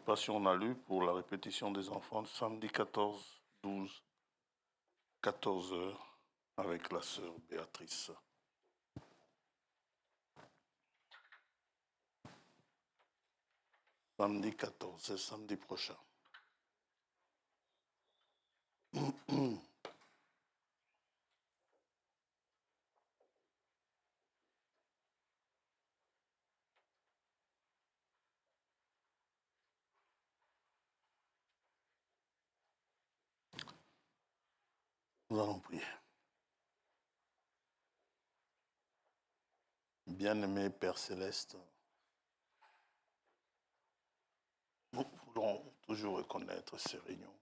pas si on a lu pour la répétition des enfants samedi 14, 12, 14 heures avec la sœur Béatrice. Samedi 14, c'est samedi prochain. Nous allons prier. Bien-aimé Père Céleste, nous voulons toujours reconnaître ces réunions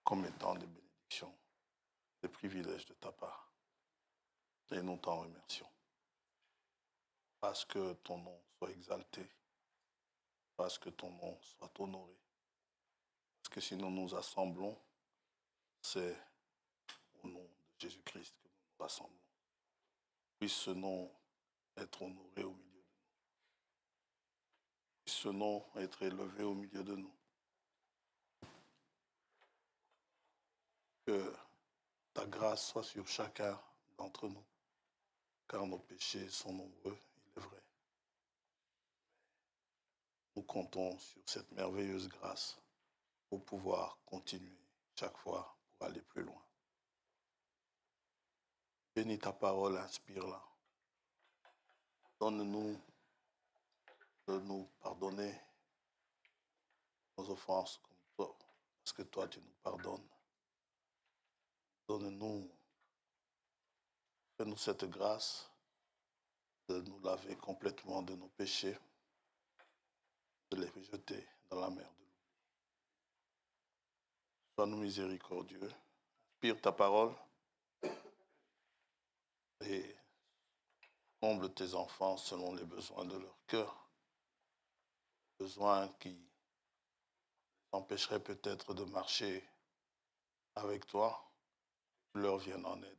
comme étant des bénédictions, des privilèges de ta part. Et nous t'en remercions. Parce que ton nom soit exalté, parce que ton nom soit honoré. Parce que si nous nous assemblons, c'est au nom de Jésus-Christ que nous nous rassemblons. Puisse ce nom être honoré au milieu de nous. Puisse ce nom être élevé au milieu de nous. Que ta grâce soit sur chacun d'entre nous, car nos péchés sont nombreux, il est vrai. Nous comptons sur cette merveilleuse grâce pour pouvoir continuer chaque fois pour aller plus loin. Bénis ta parole, inspire-la. Donne-nous de nous pardonner nos offenses comme toi, parce que toi tu nous pardonnes. Donne-nous, fais-nous cette grâce de nous laver complètement de nos péchés, de les rejeter dans la mer de l'oubli. Sois-nous miséricordieux, inspire ta parole et comble tes enfants selon les besoins de leur cœur, besoins qui empêcheraient peut-être de marcher avec toi, tu leur viennes en aide.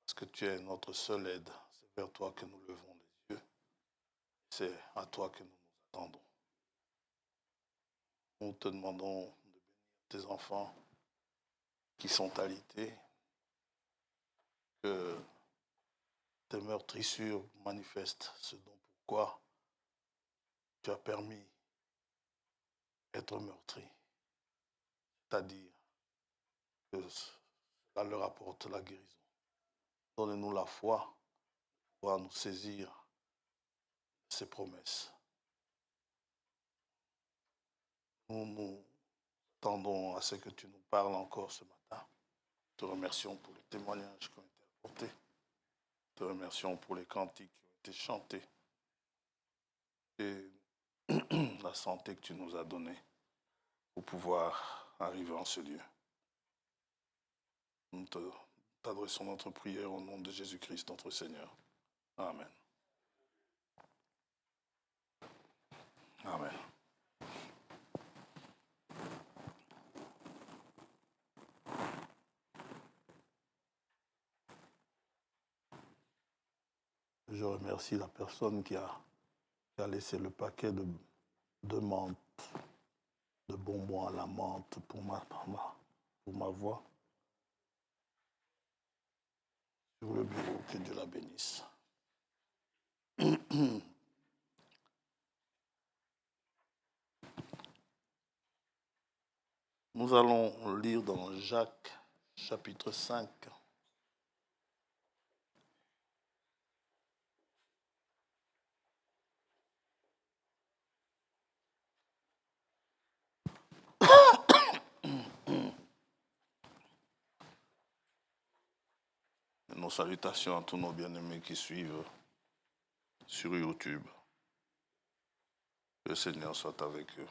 Parce que tu es notre seule aide, c'est vers toi que nous levons les yeux, c'est à toi que nous nous attendons. Nous te demandons de bénir tes enfants qui sont alités, que tes meurtrissures manifestent ce dont pourquoi tu as permis d'être meurtri, c'est-à-dire que cela leur apporte la guérison. Donne-nous la foi pour pouvoir nous saisir de ces promesses. Nous nous attendons à ce que tu nous parles encore ce matin. Te remercions pour les témoignages qui ont été apportés. Te remercions pour les cantiques qui ont été chantés et la santé que tu nous as donnée pour pouvoir arriver en ce lieu. Nous t'adressons notre prière au nom de Jésus-Christ, notre Seigneur. Amen. Amen. Je remercie la personne qui a laissé le paquet de menthe, de bonbons à la menthe pour ma voix. Sur le bureau, que Dieu la bénisse. Nous allons lire dans Jacques, chapitre 5. Nos salutations à tous nos bien-aimés qui suivent sur YouTube. Que le Seigneur soit avec eux.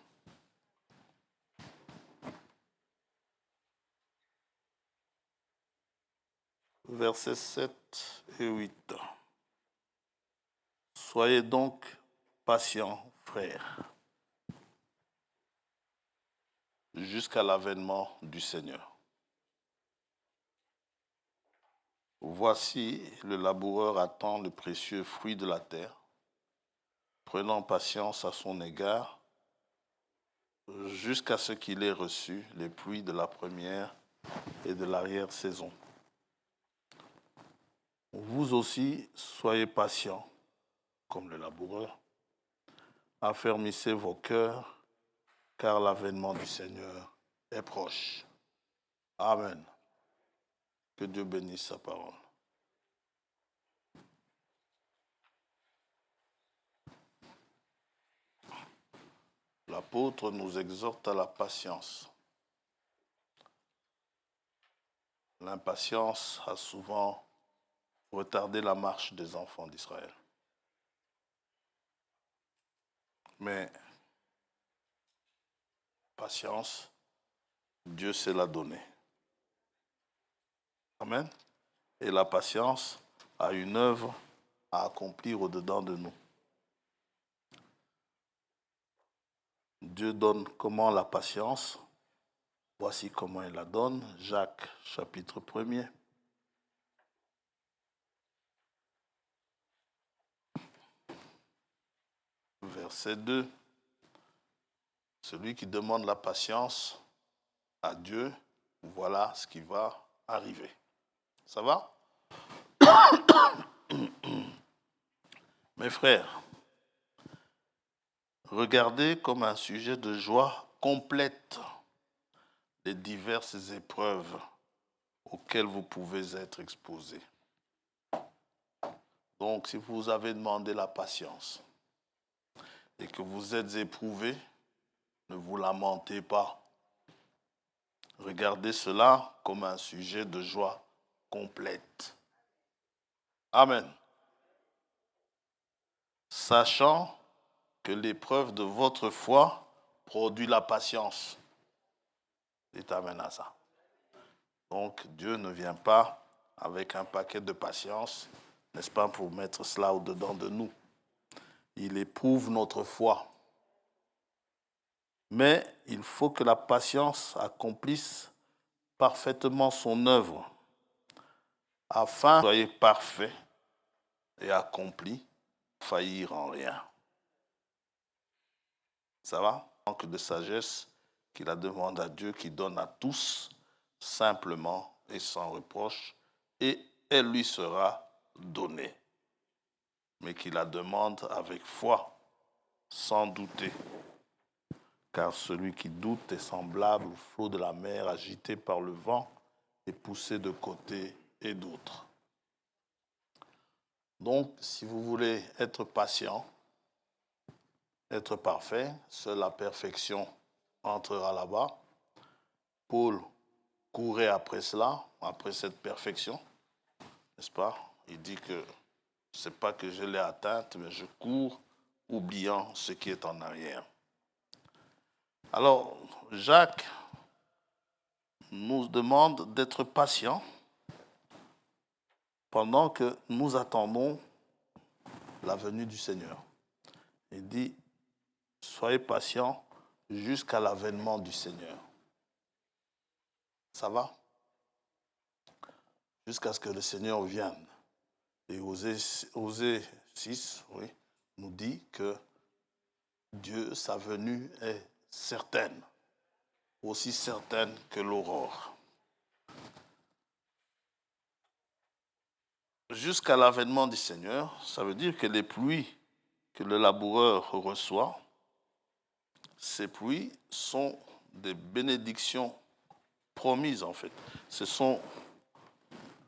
Versets 7 et 8. Soyez donc patients, frères, jusqu'à l'avènement du Seigneur. Voici, le laboureur attend le précieux fruit de la terre, prenant patience à son égard, jusqu'à ce qu'il ait reçu les pluies de la première et de l'arrière-saison. Vous aussi, soyez patients, comme le laboureur. Affermissez vos cœurs, car l'avènement du Seigneur est proche. Amen. Que Dieu bénisse sa parole. L'apôtre nous exhorte à la patience. L'impatience a souvent retardé la marche des enfants d'Israël. Mais patience, Dieu sait la donner. Amen. Et la patience a une œuvre à accomplir au-dedans de nous. Dieu donne comment la patience? Voici comment il la donne. Jacques, chapitre 1er. Verset 2. Celui qui demande la patience à Dieu, voilà ce qui va arriver. Ça va? Mes frères, regardez comme un sujet de joie complète les diverses épreuves auxquelles vous pouvez être exposés. Donc, si vous avez demandé la patience et que vous êtes éprouvé, ne vous lamentez pas. Regardez cela comme un sujet de joie complète. Amen. Sachant que l'épreuve de votre foi produit la patience. Dites amen à ça. Donc, Dieu ne vient pas avec un paquet de patience, n'est-ce pas, pour mettre cela au-dedans de nous. Il éprouve notre foi. Mais il faut que la patience accomplisse parfaitement son œuvre, afin que vous soyez parfaits et accomplis, faillir en rien. Ça va? Manque de sagesse qu'il la demande à Dieu qui donne à tous simplement et sans reproche, et elle lui sera donnée. Mais qu'il la demande avec foi, sans douter. Car celui qui doute est semblable au flot de la mer agité par le vent et poussé de côté et d'autre. Donc, si vous voulez être patient, être parfait, seule la perfection entrera là-bas. Paul courait après cela, après cette perfection, n'est-ce pas? Il dit que ce n'est pas que je l'ai atteinte, mais je cours oubliant ce qui est en arrière. Alors, Jacques nous demande d'être patients pendant que nous attendons la venue du Seigneur. Il dit, soyez patients jusqu'à l'avènement du Seigneur. Ça va? Jusqu'à ce que le Seigneur vienne. Et Osée 6, oui, nous dit que Dieu, sa venue est certaine, aussi certaine que l'aurore. Jusqu'à l'avènement du Seigneur, ça veut dire que les pluies que le laboureur reçoit, ces pluies sont des bénédictions promises en fait. Ce sont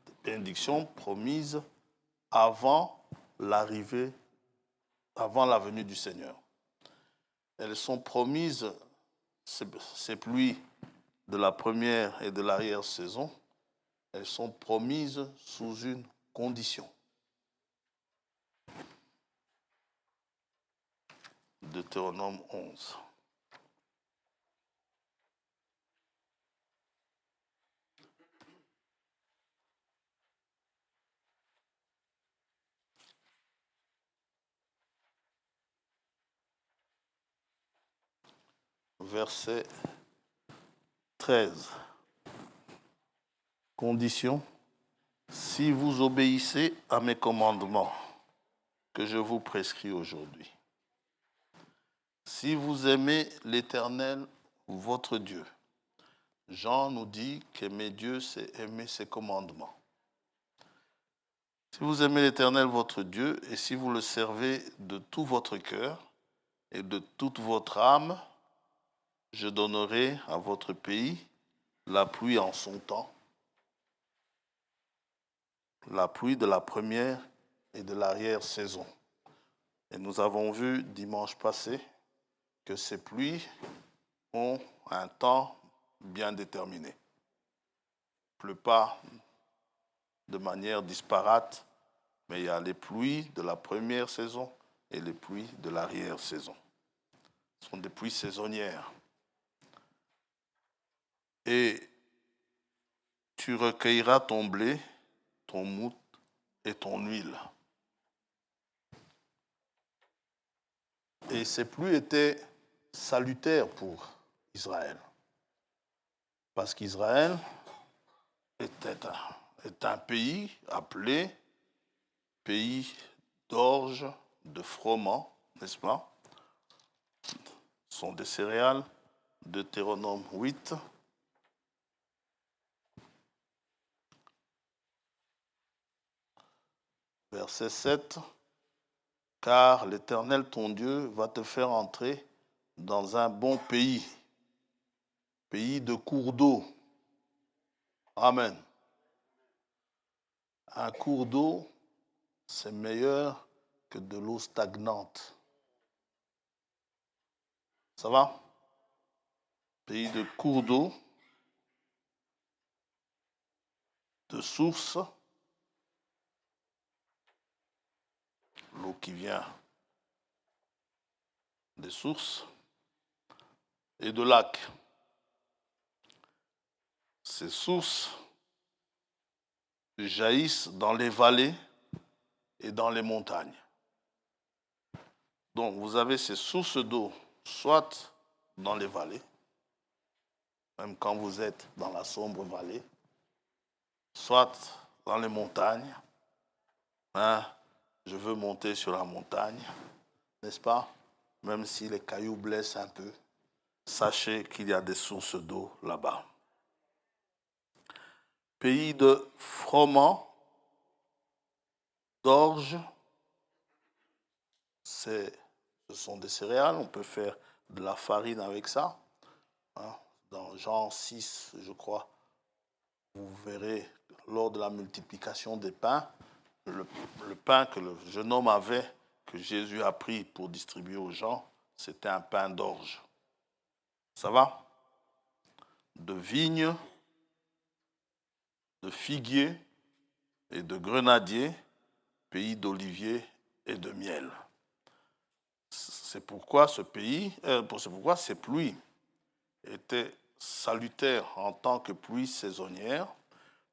des bénédictions promises avant l'arrivée, avant la venue du Seigneur. Elles sont promises, ces pluies de la première et de l'arrière-saison, elles sont promises sous une condition. Deutéronome 11. Verset 13. Condition, si vous obéissez à mes commandements que je vous prescris aujourd'hui. si vous aimez l'Éternel, votre Dieu. Jean nous dit qu'aimer Dieu, c'est aimer ses commandements. Si vous aimez l'Éternel, votre Dieu, et si vous le servez de tout votre cœur et de toute votre âme, je donnerai à votre pays la pluie en son temps, la pluie de la première et de l'arrière-saison. Et nous avons vu dimanche passé que ces pluies ont un temps bien déterminé. Il ne pleut pas de manière disparate, mais il y a les pluies de la première saison et les pluies de l'arrière-saison. Ce sont des pluies saisonnières. Et tu recueilleras ton blé, ton mout et ton huile. Et ces pluies étaient salutaires pour Israël. Parce qu'Israël est un pays appelé pays d'orge, de froment, n'est-ce pas? Ce sont des céréales, Deutéronome 8. Verset 7. Car l'Éternel, ton Dieu, va te faire entrer dans un bon pays, pays de cours d'eau. Amen. Un cours d'eau, c'est meilleur que de l'eau stagnante. Ça va? Pays de cours d'eau, de source, l'eau qui vient des sources, et de lacs. Ces sources jaillissent dans les vallées et dans les montagnes. Donc vous avez ces sources d'eau, soit dans les vallées, même quand vous êtes dans la sombre vallée, soit dans les montagnes. Je veux monter sur la montagne, n'est-ce pas? Même si les cailloux blessent un peu, sachez qu'il y a des sources d'eau là-bas. Pays de froment, d'orge, ce sont des céréales, on peut faire de la farine avec ça. Dans Jean 6, je crois, vous verrez lors de la multiplication des pains, le pain que le jeune homme avait, que Jésus a pris pour distribuer aux gens, c'était un pain d'orge. Ça va? De vigne, de figuier et de grenadier, pays d'olivier et de miel. C'est pourquoi ces pluies étaient salutaires en tant que pluie saisonnière,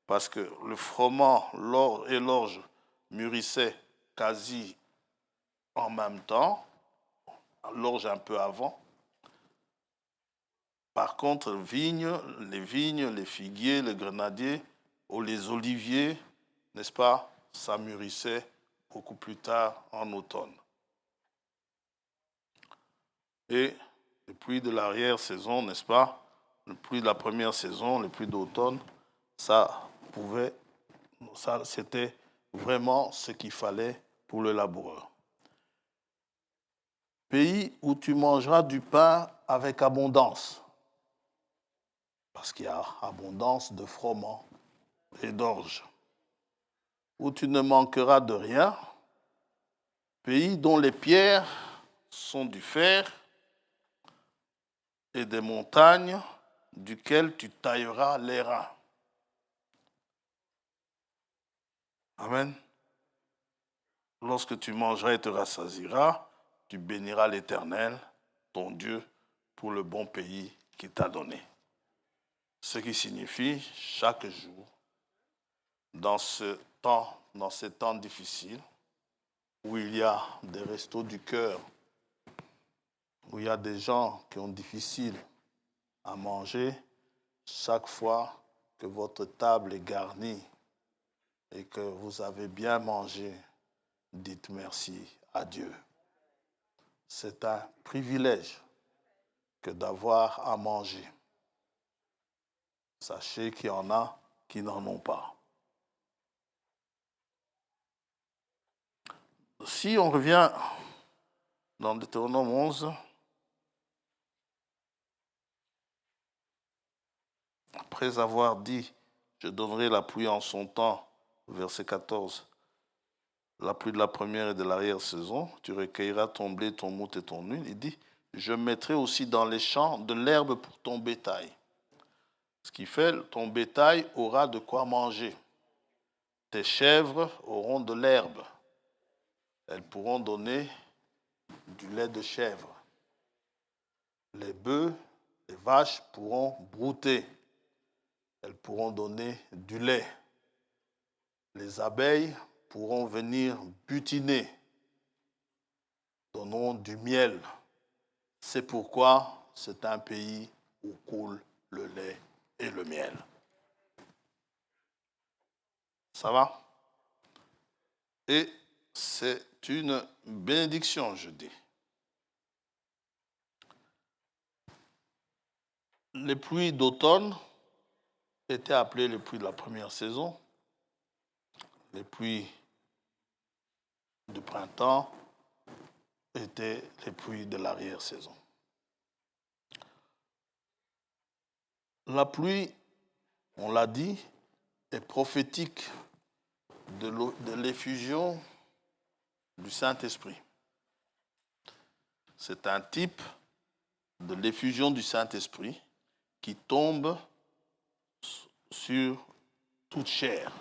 parce que le froment et l'orge mûrissaient quasi en même temps, l'orge un peu avant. Par contre, les vignes, les figuiers, les grenadiers ou les oliviers, n'est-ce pas, ça mûrissait beaucoup plus tard en automne. Et les pluies de l'arrière-saison, n'est-ce pas, les pluies de la première saison, les pluies d'automne, c'était vraiment ce qu'il fallait pour le laboureur. Pays où tu mangeras du pain avec abondance, parce qu'il y a abondance de froment et d'orge, où tu ne manqueras de rien, pays dont les pierres sont du fer et des montagnes duquel tu tailleras les reins. Amen. Lorsque tu mangeras et te rassasieras, tu béniras l'Éternel, ton Dieu, pour le bon pays qu'il t'a donné. Ce qui signifie, chaque jour, dans ces temps difficiles, où il y a des restos du cœur, où il y a des gens qui ont difficile à manger, chaque fois que votre table est garnie et que vous avez bien mangé, dites merci à Dieu. c'est un privilège que d'avoir à manger. Sachez qu'il y en a qui n'en ont pas. Si on revient dans Deutéronome 11, après avoir dit « Je donnerai la pluie en son temps », verset 14, la pluie de la première et de l'arrière-saison, tu recueilleras ton blé, ton mout et ton huile. Il dit « Je mettrai aussi dans les champs de l'herbe pour ton bétail ». Ce qui fait, ton bétail aura de quoi manger. Tes chèvres auront de l'herbe. Elles pourront donner du lait de chèvre. Les bœufs, les vaches pourront brouter. Elles pourront donner du lait. Les abeilles pourront venir butiner. Donnons du miel. C'est pourquoi c'est un pays où coule le lait et le miel. Ça va? Et c'est une bénédiction, je dis. Les pluies d'automne étaient appelées les pluies de la première saison. Les pluies du printemps étaient les pluies de l'arrière-saison. La pluie, on l'a dit, est prophétique de l'effusion du Saint-Esprit. C'est un type de l'effusion du Saint-Esprit qui tombe sur toute chair,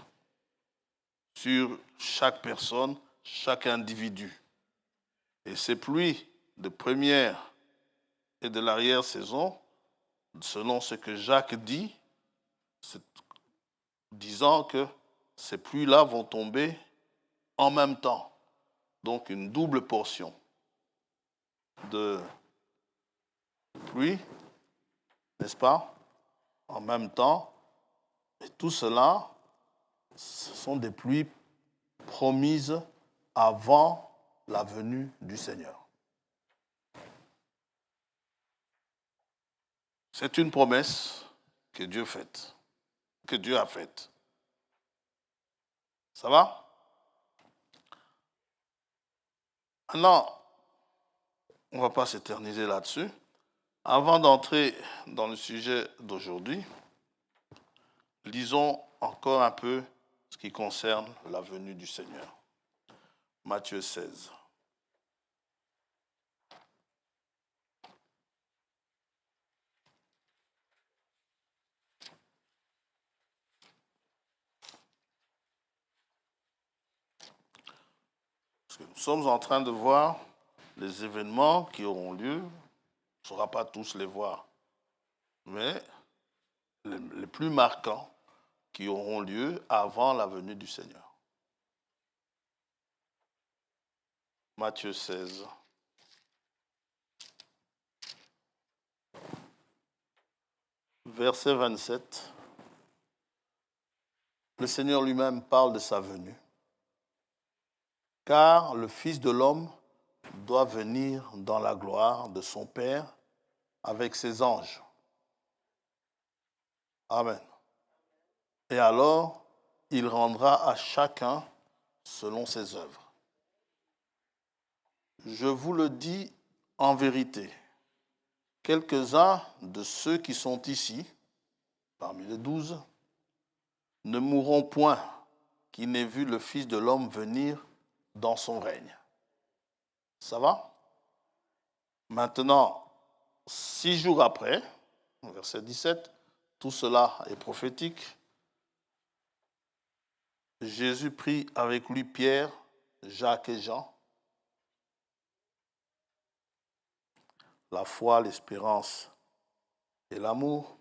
sur chaque personne, chaque individu. Et ces pluies de première et de l'arrière-saison, selon ce que Jacques dit, disant que ces pluies-là vont tomber en même temps. Donc une double portion de pluie, n'est-ce pas, en même temps. Et tout cela, ce sont des pluies promises avant la venue du Seigneur. C'est une promesse que Dieu a faite. Ça va? Maintenant, on ne va pas s'éterniser là-dessus. Avant d'entrer dans le sujet d'aujourd'hui, lisons encore un peu ce qui concerne la venue du Seigneur. Matthieu 16. Parce que nous sommes en train de voir les événements qui auront lieu. On ne saura pas tous les voir, mais les plus marquants qui auront lieu avant la venue du Seigneur. Matthieu 16. Verset 27. Le Seigneur lui-même parle de sa venue. Car le Fils de l'homme doit venir dans la gloire de son Père avec ses anges. Amen. Et alors, il rendra à chacun selon ses œuvres. Je vous le dis en vérité, quelques-uns de ceux qui sont ici, parmi les 12, ne mourront point qui n'aient vu le Fils de l'homme venir dans son règne. Ça va? Maintenant, 6 jours après, verset 17, tout cela est prophétique. Jésus prit avec lui Pierre, Jacques et Jean. La foi, l'espérance et l'amour.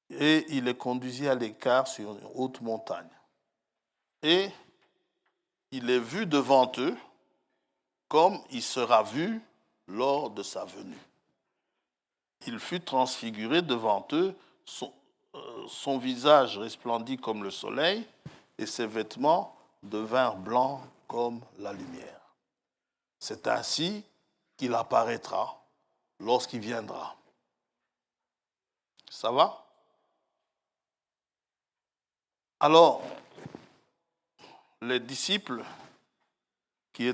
Et il les conduisit à l'écart sur une haute montagne. Et il est vu devant eux comme il sera vu lors de sa venue. Il fut transfiguré devant eux, son visage resplendit comme le soleil et ses vêtements devinrent blancs comme la lumière. C'est ainsi qu'il apparaîtra lorsqu'il viendra. Ça va? Alors, les disciples qui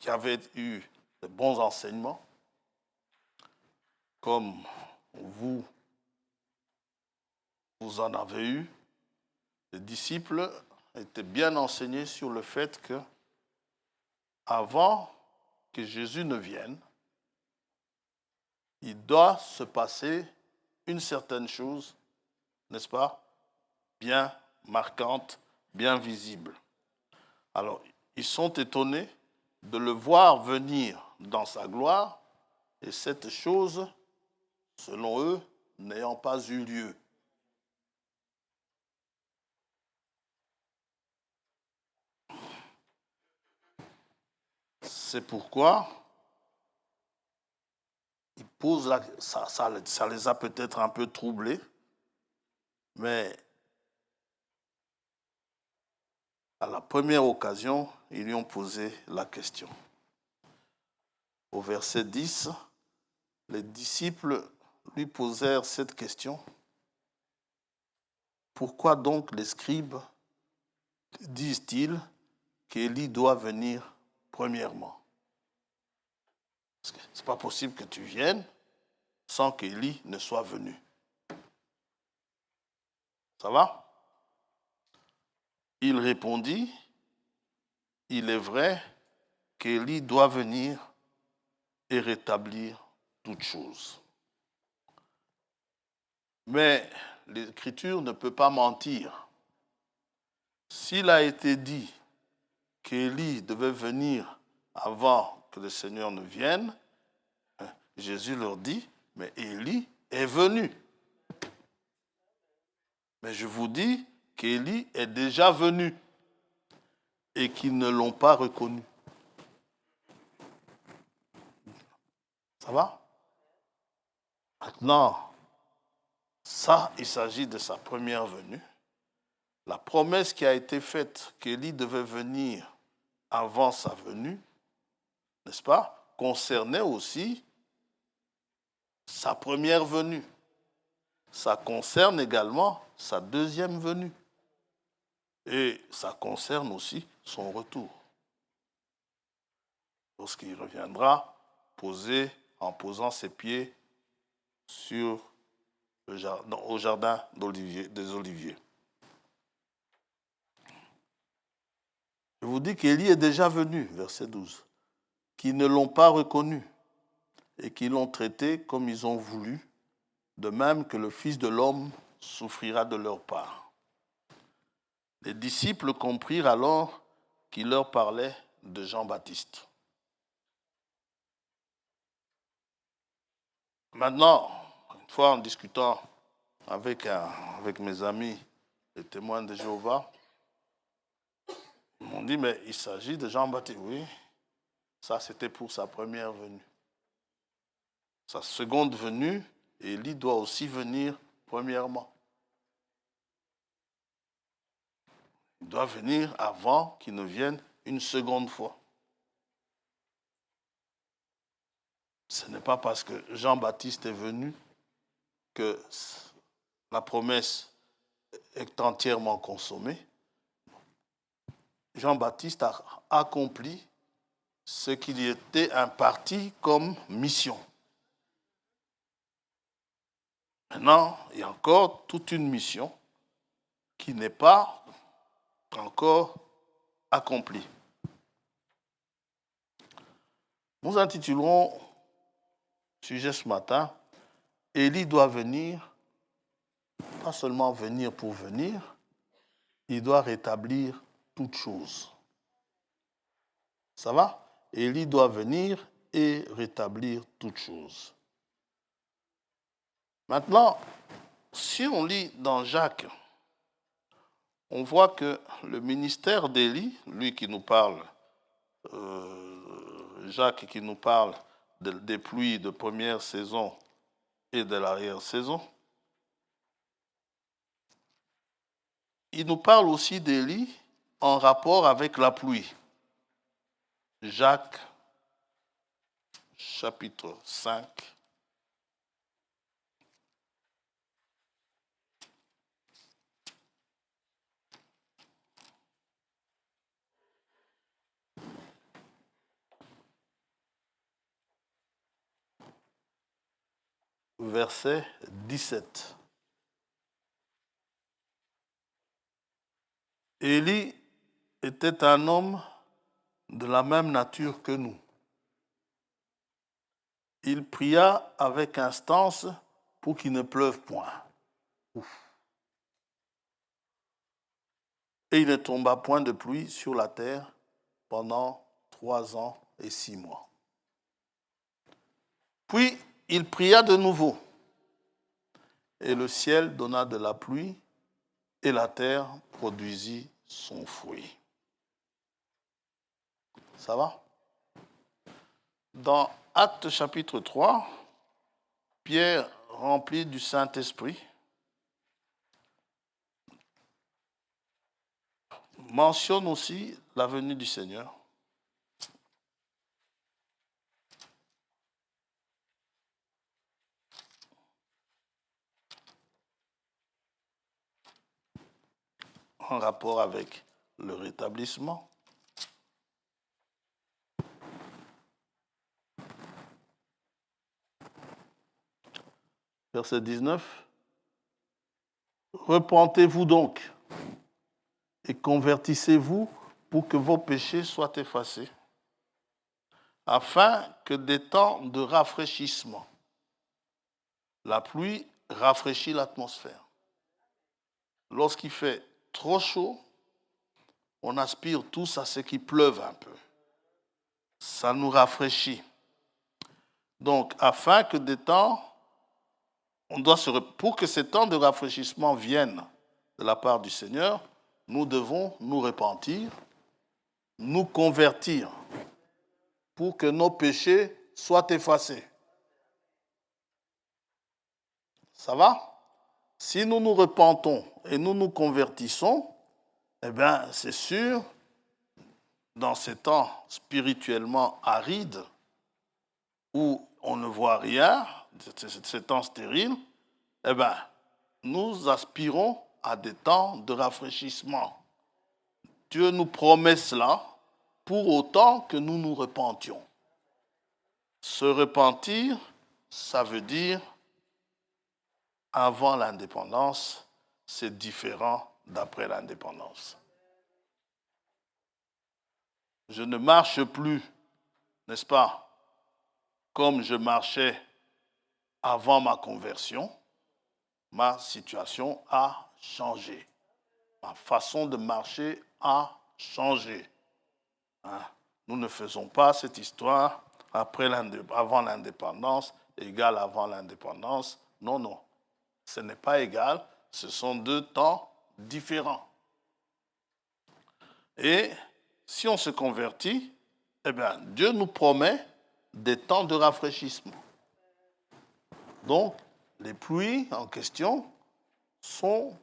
avaient eu de bons enseignements, comme vous en avez eu, les disciples étaient bien enseignés sur le fait que, avant que Jésus ne vienne, il doit se passer une certaine chose, n'est-ce pas, bien marquante, bien visible. Alors, ils sont étonnés de le voir venir dans sa gloire, et cette chose, selon eux, n'ayant pas eu lieu. C'est pourquoi ils posent ça les a peut-être un peu troublés, mais à la première occasion, ils lui ont posé la question. Au verset 10, les disciples lui posèrent cette question. Pourquoi donc les scribes disent-ils qu'Élie doit venir premièrement? Parce que ce n'est pas possible que tu viennes sans qu'Élie ne soit venu. Ça va? Il répondit, il est vrai qu'Élie doit venir et rétablir toutes choses. Mais l'Écriture ne peut pas mentir. S'il a été dit qu'Élie devait venir avant que le Seigneur ne vienne, Jésus leur dit, mais Élie est venu. Mais je vous dis qu'Élie est déjà venu et qu'ils ne l'ont pas reconnu. Ça va? Maintenant, ça, il s'agit de sa première venue. La promesse qui a été faite qu'Élie devait venir avant sa venue, n'est-ce pas, concernait aussi sa première venue. Ça concerne également sa deuxième venue. Et ça concerne aussi son retour. Lorsqu'il reviendra en posant ses pieds au jardin des Oliviers. Je vous dis qu'Élie est déjà venu, verset 12, qu'ils ne l'ont pas reconnu et qu'ils l'ont traité comme ils ont voulu, de même que le Fils de l'homme souffrira de leur part. Les disciples comprirent alors qu'il leur parlait de Jean-Baptiste. Maintenant, une fois en discutant avec mes amis, les témoins de Jéhovah, ils m'ont dit, mais il s'agit de Jean-Baptiste. Oui, ça c'était pour sa première venue. Sa seconde venue, Élie doit aussi venir premièrement. Il doit venir avant qu'il ne vienne une seconde fois. Ce n'est pas parce que Jean-Baptiste est venu que la promesse est entièrement consommée. Jean-Baptiste a accompli ce qui lui était imparti comme mission. Maintenant, il y a encore toute une mission qui n'est pas encore accomplie. Nous intitulerons le sujet ce matin, Élie doit venir, pas seulement venir pour venir, il doit rétablir toutes choses. Ça va? Élie doit venir et rétablir toutes choses. Maintenant, si on lit dans Jacques, on voit que le ministère d'Élie, lui qui nous parle, Jacques qui nous parle des pluies de première saison et de l'arrière-saison, il nous parle aussi d'Élie en rapport avec la pluie. Jacques, chapitre 5. Verset 17. Élie était un homme de la même nature que nous. Il pria avec instance pour qu'il ne pleuve point. Ouf. Et il ne tomba point de pluie sur la terre pendant 3 ans et 6 mois. Puis il pria de nouveau, et le ciel donna de la pluie, et la terre produisit son fruit. Ça va? Dans Actes chapitre 3, Pierre, rempli du Saint-Esprit, mentionne aussi la venue du Seigneur. En rapport avec le rétablissement. Verset 19. Repentez-vous donc et convertissez-vous pour que vos péchés soient effacés, afin que des temps de rafraîchissement, la pluie rafraîchit l'atmosphère. Lorsqu'il fait trop chaud, on aspire tous à ce qu'il pleuve un peu. Ça nous rafraîchit. Donc, afin que des temps, pour que ces temps de rafraîchissement viennent de la part du Seigneur, nous devons nous repentir, nous convertir, pour que nos péchés soient effacés. Ça va? Si nous nous repentons et nous nous convertissons, eh bien, c'est sûr, dans ces temps spirituellement arides, où on ne voit rien, ces temps stériles, eh bien, nous aspirons à des temps de rafraîchissement. Dieu nous promet cela pour autant que nous nous repentions. Se repentir, ça veut dire, avant l'indépendance, c'est différent d'après l'indépendance. Je ne marche plus, n'est-ce pas, comme je marchais avant ma conversion. Ma situation a changé. Ma façon de marcher a changé. Nous ne faisons pas cette histoire avant l'indépendance, égal avant l'indépendance. Non, non. Ce n'est pas égal. Ce sont deux temps différents. Et si on se convertit, eh bien, Dieu nous promet des temps de rafraîchissement. Donc, les pluies en question sont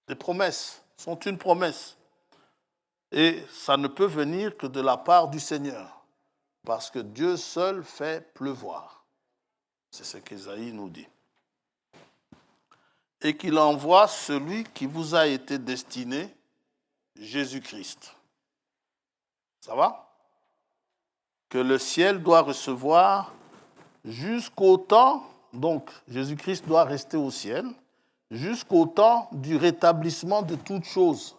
des promesses, sont une promesse. Et ça ne peut venir que de la part du Seigneur, parce que Dieu seul fait pleuvoir. C'est ce qu'Ésaïe nous dit. Et qu'il envoie celui qui vous a été destiné, Jésus-Christ. Ça va? Que le ciel doit recevoir jusqu'au temps, donc Jésus-Christ doit rester au ciel, jusqu'au temps du rétablissement de toutes choses.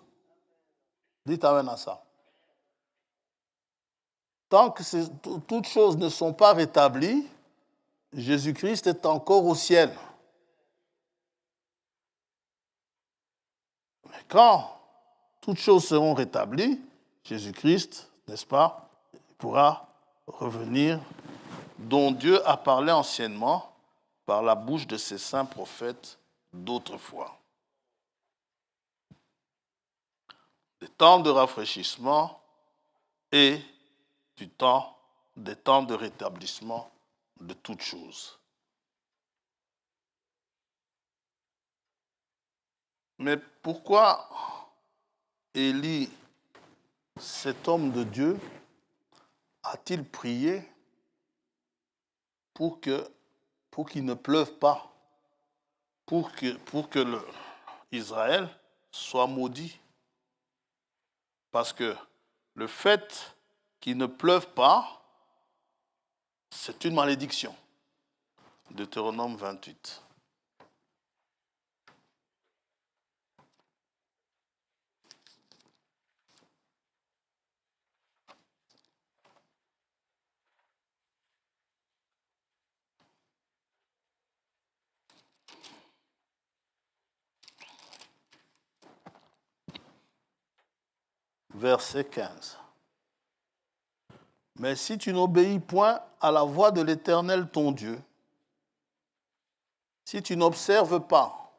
Dites amen à ça. Tant que toutes choses ne sont pas rétablies, Jésus-Christ est encore au ciel. Mais quand toutes choses seront rétablies, Jésus-Christ, n'est-ce pas, pourra revenir, dont Dieu a parlé anciennement par la bouche de ses saints prophètes d'autrefois. Des temps de rafraîchissement et des temps de rétablissement de toutes choses. Mais pourquoi Élie cet homme de Dieu a-t-il prié pour qu'il ne pleuve pas, pour que Israël soit maudit? Parce que le fait qu'il ne pleuve pas, c'est une malédiction. Deutéronome 28. Verset 15. Mais si tu n'obéis point à la voix de l'Éternel ton Dieu, si tu n'observes pas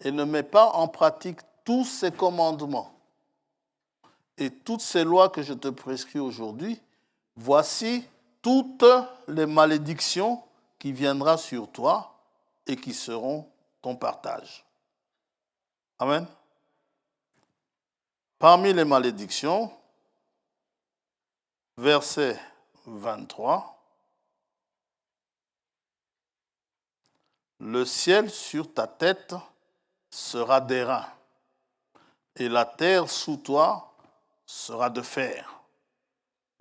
et ne mets pas en pratique tous ces commandements et toutes ces lois que je te prescris aujourd'hui, voici toutes les malédictions qui viendront sur toi et qui seront ton partage. Amen. Parmi les malédictions, verset 23, le ciel sur ta tête sera d'airain, et la terre sous toi sera de fer.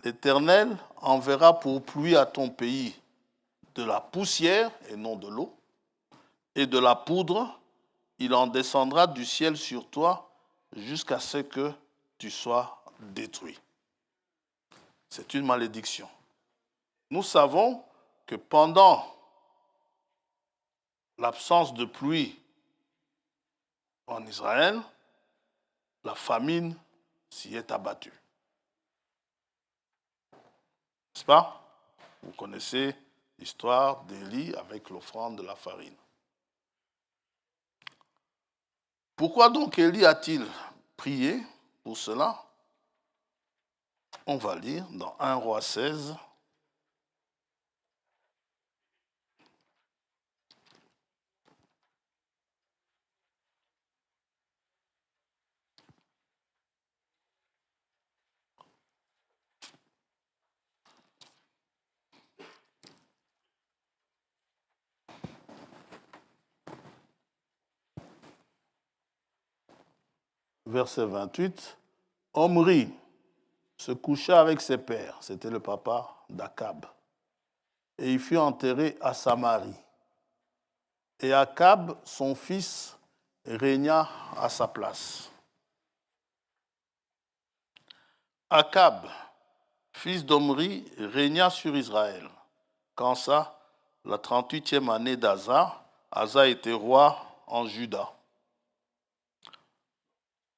L'Éternel enverra pour pluie à ton pays de la poussière et non de l'eau, et de la poudre, il en descendra du ciel sur toi jusqu'à ce que tu sois détruit. C'est une malédiction. Nous savons que pendant l'absence de pluie en Israël, la famine s'y est abattue. N'est-ce pas? Vous connaissez l'histoire d'Élie avec l'offrande de la farine. Pourquoi donc Élie a-t-il prié pour cela? On va lire dans 1 Roi 16. Verset 28, Omri se coucha avec ses pères, c'était le papa d'Akab, et il fut enterré à Samarie. Et Akab, son fils, régna à sa place. Akab, fils d'Omri, régna sur Israël. Quand ça, la 38e année d'Asa, Asa était roi en Juda.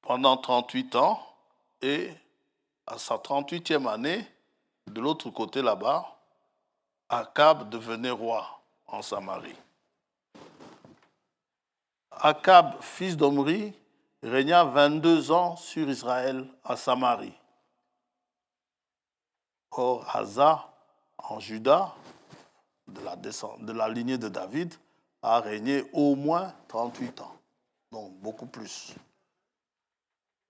Pendant 38 ans, et à sa 38e année, de l'autre côté là-bas, Akab devenait roi en Samarie. Akab, fils d'Omri, régna 22 ans sur Israël à Samarie. Or, Asa, en Juda, de la lignée de David, a régné au moins 38 ans, donc beaucoup plus.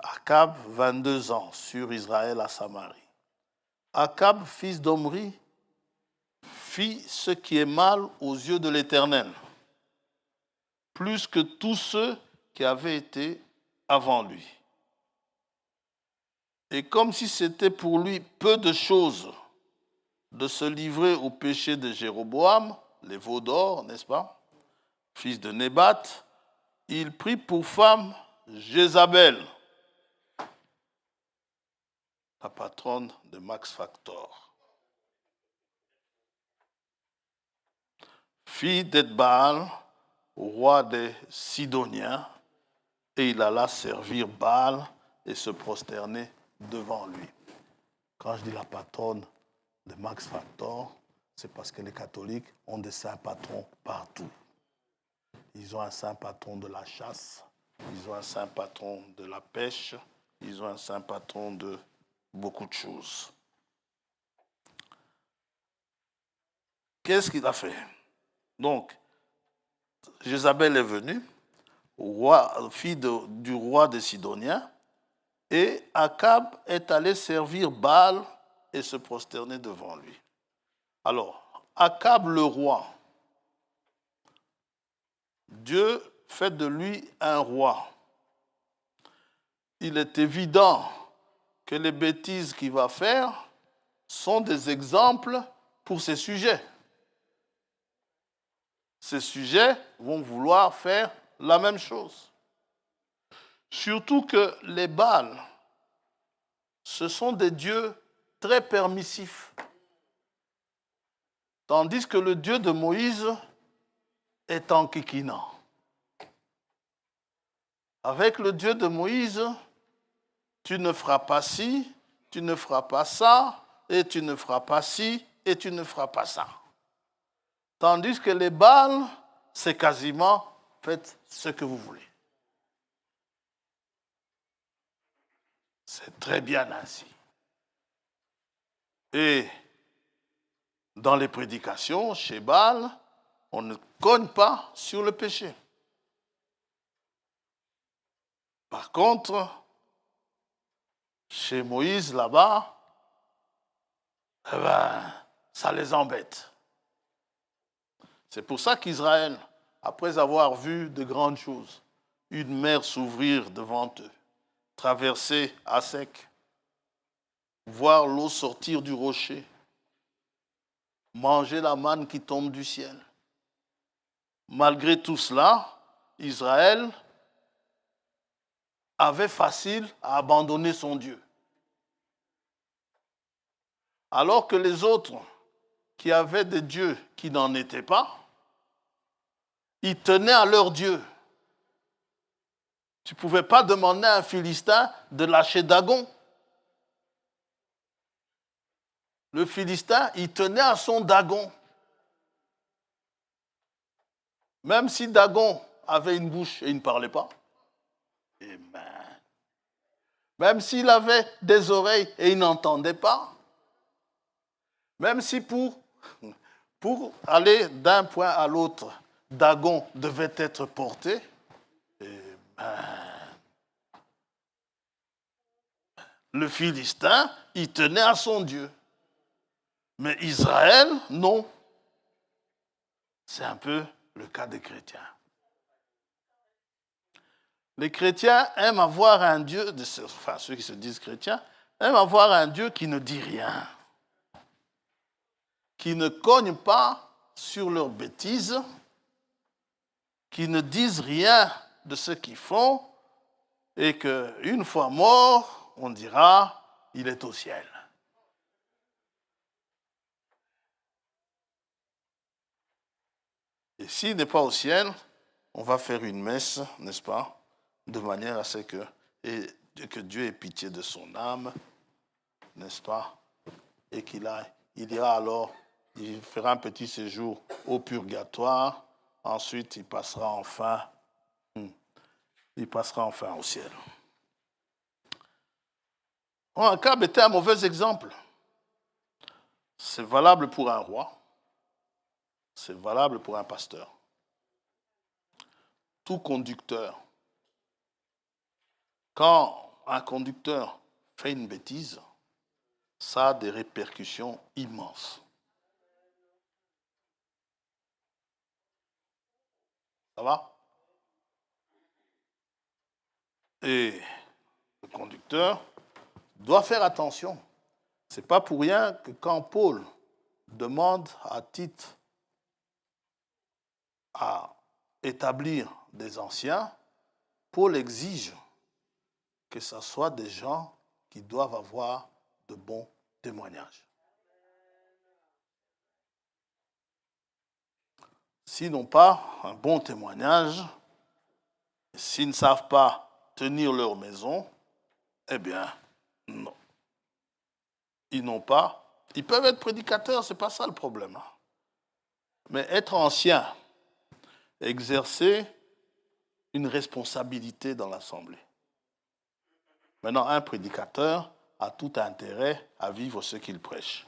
Akab, 22 ans sur Israël à Samarie. Akab, fils d'Omri, fit ce qui est mal aux yeux de l'Éternel, plus que tous ceux qui avaient été avant lui. Et comme si c'était pour lui peu de choses de se livrer au péché de Jéroboam, les veaux d'or, n'est-ce pas, fils de Nébat, il prit pour femme Jézabel, la patronne de Max Factor, fille d'Edbaal, roi des Sidoniens, et il alla servir Baal et se prosterner devant lui. Quand je dis la patronne de Max Factor, c'est parce que les catholiques ont des saints patrons partout. Ils ont un saint patron de la chasse, ils ont un saint patron de la pêche, ils ont un saint patron de beaucoup de choses. Qu'est-ce qu'il a fait? Donc, Jézabel est venue, fille du roi des Sidoniens, Et Akab est allé servir Baal et se prosterner devant lui. Alors, Akab le roi, Dieu fait de lui un roi. Il est évident que les bêtises qu'il va faire sont des exemples pour ses sujets. Ces sujets vont vouloir faire la même chose. Surtout que les Baals, ce sont des dieux très permissifs. Tandis que le Dieu de Moïse est enquiquinant. Avec le Dieu de Moïse, tu ne feras pas ci, tu ne feras pas ça, et tu ne feras pas ci, et tu ne feras pas ça. Tandis que les Baals, c'est quasiment faites ce que vous voulez. C'est très bien ainsi. Et dans les prédications, chez Baal, on ne cogne pas sur le péché. Par contre, chez Moïse, là-bas, ça les embête. C'est pour ça qu'Israël, après avoir vu de grandes choses, une mer s'ouvrir devant eux, traverser à sec, voir l'eau sortir du rocher, manger la manne qui tombe du ciel. Malgré tout cela, Israël avait facile à abandonner son Dieu. Alors que les autres, qui avaient des dieux qui n'en étaient pas, ils tenaient à leur Dieu. Tu ne pouvais pas demander à un Philistin de lâcher Dagon. Le Philistin, il tenait à son Dagon. Même si Dagon avait une bouche et il ne parlait pas. Amen. Même s'il avait des oreilles et il n'entendait pas. Même si pour aller d'un point à l'autre, Dagon devait être porté. Amen. Le Philistin, il tenait à son Dieu. Mais Israël, non. C'est un peu le cas des chrétiens. Les chrétiens aiment avoir un Dieu, enfin ceux qui se disent chrétiens, aiment avoir un Dieu qui ne dit rien, qui ne cogne pas sur leurs bêtises, qui ne disent rien de ce qu'ils font, et qu'une fois mort, on dira, il est au ciel. Et s'il n'est pas au ciel, on va faire une messe, n'est-ce pas, de manière à ce que Dieu ait pitié de son âme, n'est-ce pas, et il ira alors, il fera un petit séjour au purgatoire, ensuite il passera enfin au ciel. Akab était un mauvais exemple. C'est valable pour un roi, c'est valable pour un pasteur. Tout conducteur, quand un conducteur fait une bêtise, ça a des répercussions immenses. Ça va? Et le conducteur doit faire attention. Ce n'est pas pour rien que quand Paul demande à Tite à établir des anciens, Paul exige que ce soit des gens qui doivent avoir de bons témoignages. S'ils n'ont pas un bon témoignage, s'ils ne savent pas tenir leur maison, eh bien, non. Ils n'ont pas. Ils peuvent être prédicateurs, ce n'est pas ça le problème. Mais être ancien, exercer une responsabilité dans l'assemblée. Maintenant, un prédicateur a tout intérêt à vivre ce qu'il prêche.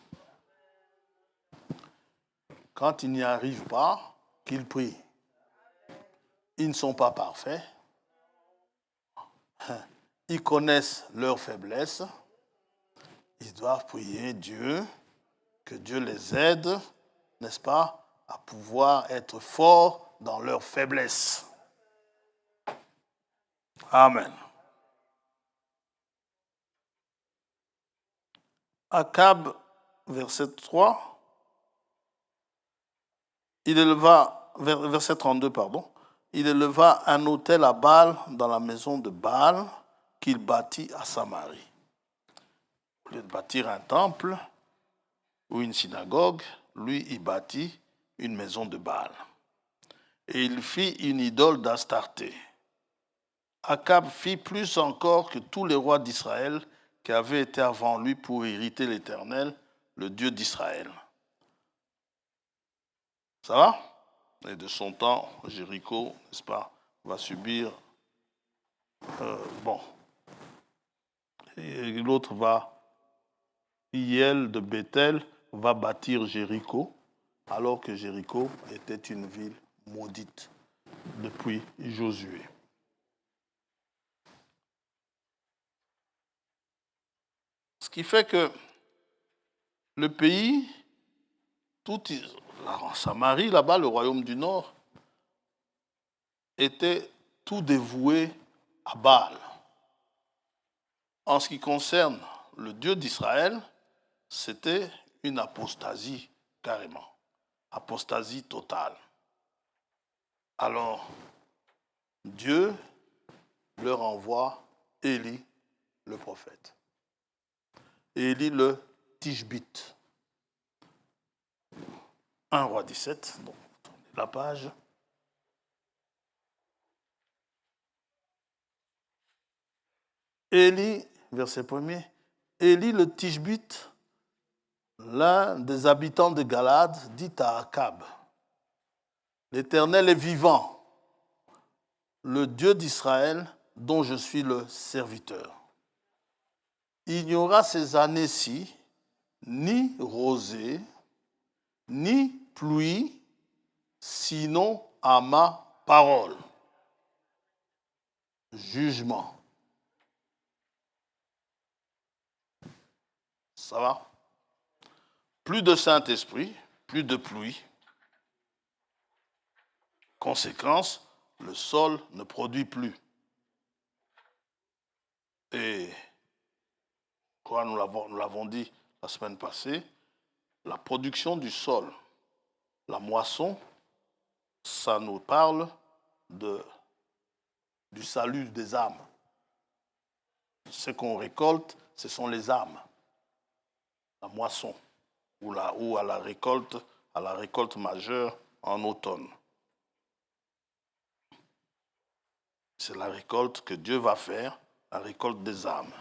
Quand il n'y arrive pas, qu'il prie. Ils ne sont pas parfaits. ils connaissent leurs faiblesses. Ils doivent prier Dieu, que Dieu les aide, n'est-ce pas, à pouvoir être forts dans leurs faiblesses. Amen. Akab, verset 3, verset 32, pardon. Il éleva un autel à Baal dans la maison de Baal qu'il bâtit à Samarie. Au lieu de bâtir un temple ou une synagogue, lui, il bâtit une maison de Baal. Et il fit une idole d'Astarté. Akab fit plus encore que tous les rois d'Israël qui avaient été avant lui pour hériter l'Éternel, le Dieu d'Israël. Ça va? Et de son temps, Jéricho, n'est-ce pas, va subir... Et l'autre va... Hiel de Bethel va bâtir Jéricho, alors que Jéricho était une ville maudite depuis Josué. Ce qui fait que le pays, en Samarie, là-bas, le royaume du Nord, était tout dévoué à Baal. En ce qui concerne le Dieu d'Israël, c'était une apostasie carrément, apostasie totale. Alors, Dieu leur envoie Élie, le prophète. Élie le Tishbite. 1 roi 17, donc tournez la page. Élie, verset 1er, Élie le Tishbite, l'un des habitants de Galade, dit à Akab, l'Éternel est vivant, le Dieu d'Israël dont je suis le serviteur. Il n'y aura ces années-ci ni rosée, ni pluie, sinon à ma parole. Jugement. Ça va? Plus de Saint-Esprit, plus de pluie. Conséquence, le sol ne produit plus. Et, quoi, nous l'avons dit la semaine passée, la production du sol, la moisson, ça nous parle du salut des âmes. Ce qu'on récolte, ce sont les âmes. La moisson, ou à la récolte majeure en automne. C'est la récolte que Dieu va faire, la récolte des âmes.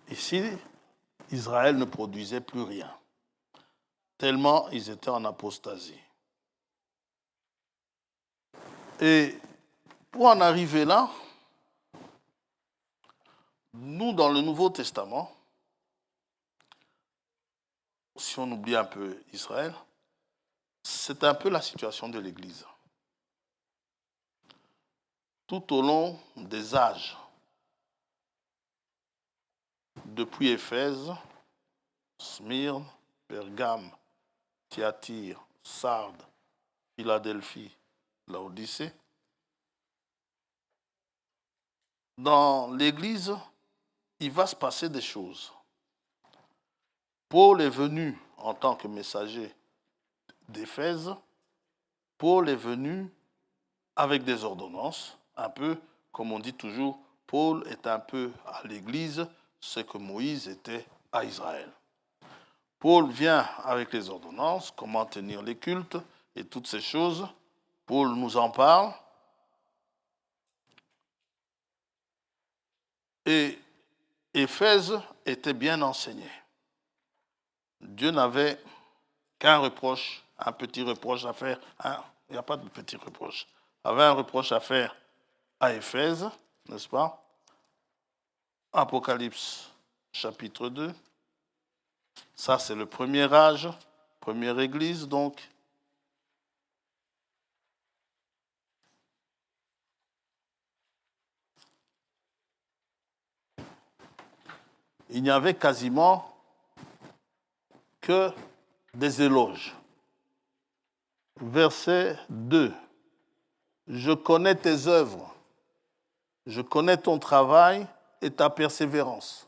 Ici, Israël ne produisait plus rien, tellement ils étaient en apostasie. Et pour en arriver là, nous, dans le Nouveau Testament, si on oublie un peu Israël, c'est un peu la situation de l'Église. Tout au long des âges, depuis Éphèse, Smyrne, Pergame, Thyatire, Sardes, Philadelphie, Laodicée, dans l'Église, il va se passer des choses. Paul est venu en tant que messager d'Éphèse. Paul est venu avec des ordonnances, un peu, comme on dit toujours, Paul est un peu à l'Église ce que Moïse était à Israël. Paul vient avec les ordonnances, comment tenir les cultes et toutes ces choses. Paul nous en parle. Et Éphèse était bien enseigné. Dieu n'avait qu'un reproche, un petit reproche à faire. Il n'y a pas de petit reproche. Il avait un reproche à faire à Éphèse, n'est-ce pas? Apocalypse chapitre 2. Ça, c'est le premier âge, première église, donc. il n'y avait quasiment que des éloges. Verset 2. Je connais tes œuvres, je connais ton travail et ta persévérance.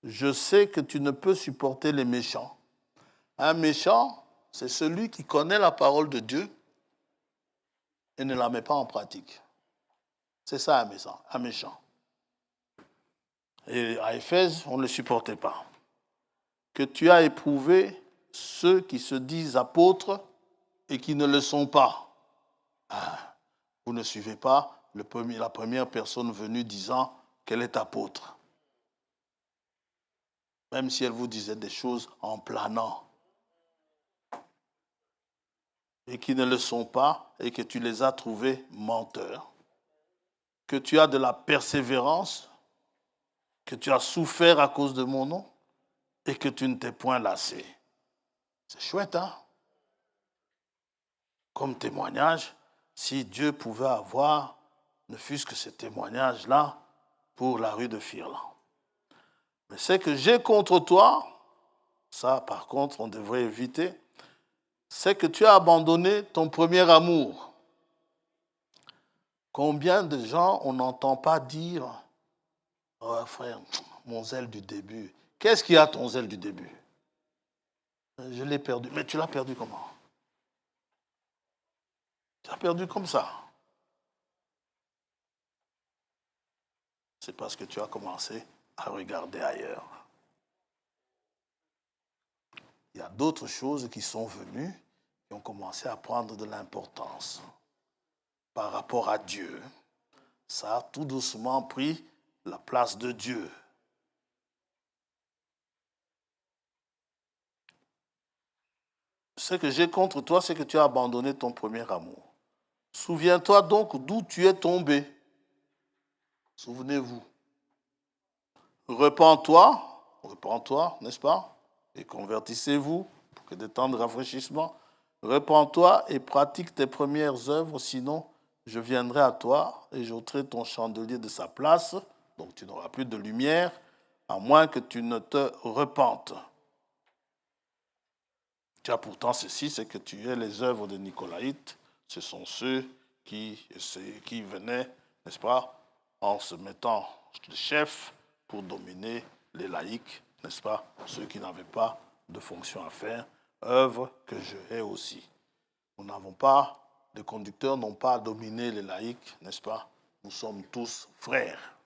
Je sais que tu ne peux supporter les méchants. Un méchant, c'est celui qui connaît la parole de Dieu et ne la met pas en pratique. C'est ça un méchant. Et à Éphèse, on ne le supportait pas. Que tu as éprouvé ceux qui se disent apôtres et qui ne le sont pas. Ah, vous ne suivez pas la première personne venue disant qu'elle est apôtre. Même si elle vous disait des choses en planant. Et qui ne le sont pas et que tu les as trouvés menteurs. Que tu as de la persévérance, que tu as souffert à cause de mon nom et que tu ne t'es point lassé. C'est chouette, hein? Comme témoignage, si Dieu pouvait avoir, ne fût-ce que ce témoignage-là, pour la rue de Firlan. Mais ce que j'ai contre toi, ça par contre on devrait éviter, c'est que tu as abandonné ton premier amour. Combien de gens on n'entend pas dire « Oh frère, mon zèle du début. » Qu'est-ce qui a ton zèle du début? Je l'ai perdu. Mais tu l'as perdu comment? Tu l'as perdu comme ça. C'est parce que tu as commencé à regarder ailleurs. Il y a d'autres choses qui sont venues, qui ont commencé à prendre de l'importance par rapport à Dieu. Ça a tout doucement pris la place de Dieu. Ce que j'ai contre toi, c'est que tu as abandonné ton premier amour. Souviens-toi donc d'où tu es tombé. Souvenez-vous. Repends-toi, n'est-ce pas? Et convertissez-vous pour que des temps de rafraîchissement. Repends-toi et pratique tes premières œuvres, sinon je viendrai à toi et j'ôterai ton chandelier de sa place, donc tu n'auras plus de lumière, à moins que tu ne te repentes. Tu as pourtant ceci, c'est que tu es les œuvres de Nicolaïtes, ce sont ceux qui venaient, n'est-ce pas, en se mettant le chef pour dominer les laïcs, n'est-ce pas, ceux qui n'avaient pas de fonction à faire, œuvre que je hais aussi. Nous n'avons pas, les conducteurs n'ont pas dominé les laïcs, n'est-ce pas? Nous sommes tous frères.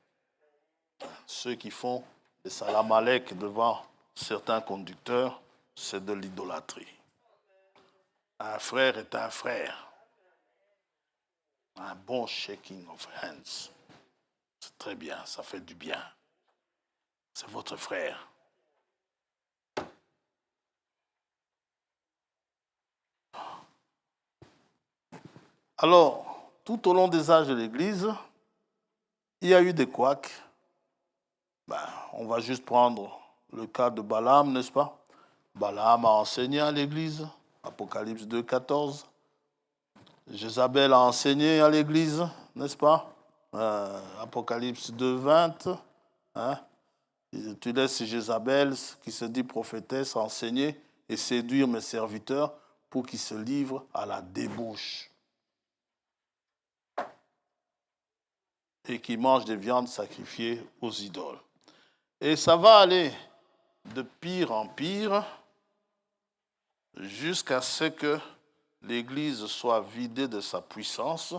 Ceux qui font des salam alek devant certains conducteurs, c'est de l'idolâtrie. Un frère est un frère. Un bon shaking of hands. C'est très bien, ça fait du bien. C'est votre frère. Alors, tout au long des âges de l'Église, il y a eu des couacs. On va juste prendre le cas de Balaam, n'est-ce pas? Balaam a enseigné à l'Église, Apocalypse 2, 14. Jézabel a enseigné à l'Église, n'est-ce pas? Apocalypse 2, 20. Hein? Tu laisses Jézabel, qui se dit prophétesse, enseigner et séduire mes serviteurs pour qu'ils se livrent à la débauche. Et qui mangent des viandes sacrifiées aux idoles. Et ça va aller de pire en pire jusqu'à ce que l'Église soit vidée de sa puissance.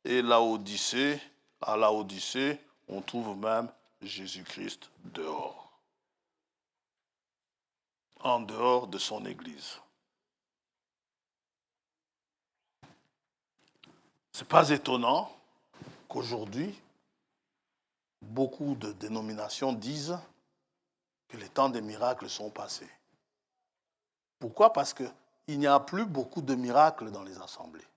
Et à Laodicée, on trouve même Jésus-Christ dehors. En dehors de son Église. Ce n'est pas étonnant qu'aujourd'hui, beaucoup de dénominations disent que les temps des miracles sont passés. Pourquoi? Parce qu'il n'y a plus beaucoup de miracles dans les assemblées.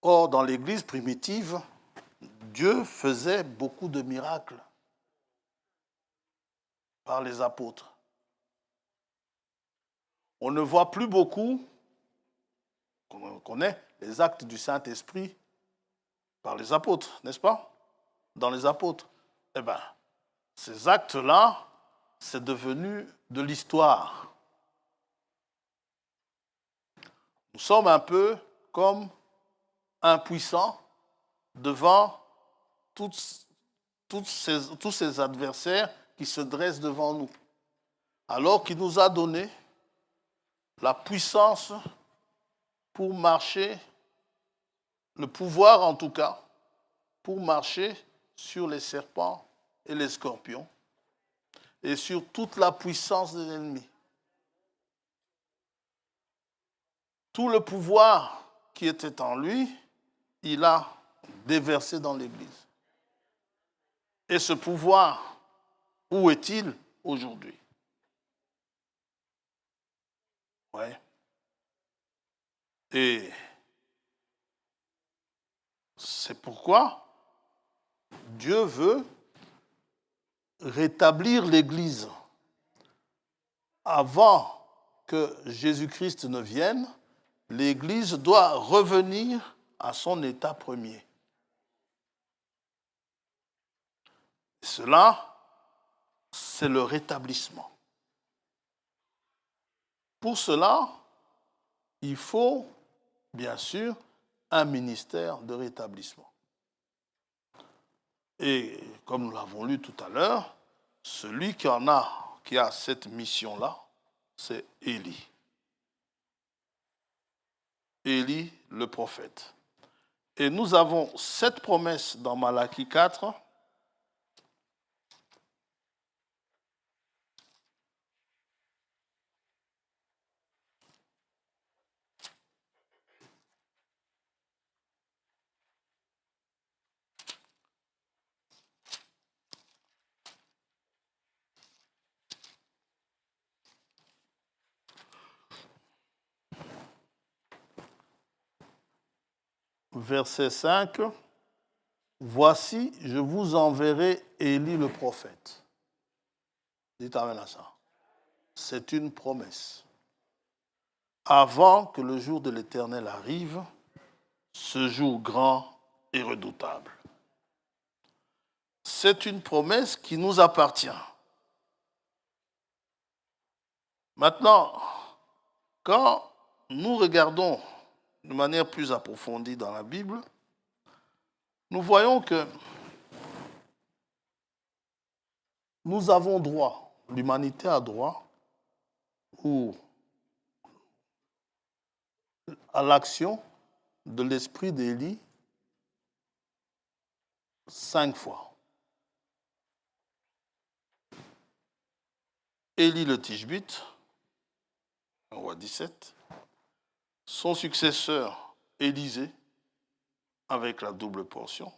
Or, dans l'Église primitive, Dieu faisait beaucoup de miracles par les apôtres. On ne voit plus beaucoup, on connaît les actes du Saint-Esprit par les apôtres, n'est-ce pas? Dans les apôtres. eh bien, ces actes-là, c'est devenu de l'histoire. Nous sommes un peu comme impuissants devant tous ces adversaires qui se dressent devant nous, alors qu'il nous a donné la puissance pour marcher, le pouvoir en tout cas, pour marcher sur les serpents et les scorpions et sur toute la puissance de l'ennemi. Tout le pouvoir qui était en lui, il a déversé dans l'Église. Et ce pouvoir, où est-il aujourd'hui? Ouais. Et c'est pourquoi Dieu veut rétablir l'Église. Avant que Jésus-Christ ne vienne, l'Église doit revenir à son état premier. Et cela, c'est le rétablissement. Pour cela, il faut, bien sûr, un ministère de rétablissement. Et comme nous l'avons lu tout à l'heure, celui qui a cette mission-là, c'est Élie. Élie, le prophète. Et nous avons cette promesse dans Malachie 4. Verset 5, « Voici, je vous enverrai Élie le prophète. » Dites amen à ça. C'est une promesse. Avant que le jour de l'Éternel arrive, ce jour grand et redoutable. C'est une promesse qui nous appartient. Maintenant, quand nous regardons de manière plus approfondie dans la Bible, nous voyons que nous avons droit, l'humanité a droit, à l'action de l'esprit d'Élie 5 fois. Élie le Tishbite, roi 17, son successeur Élisée, avec la double portion.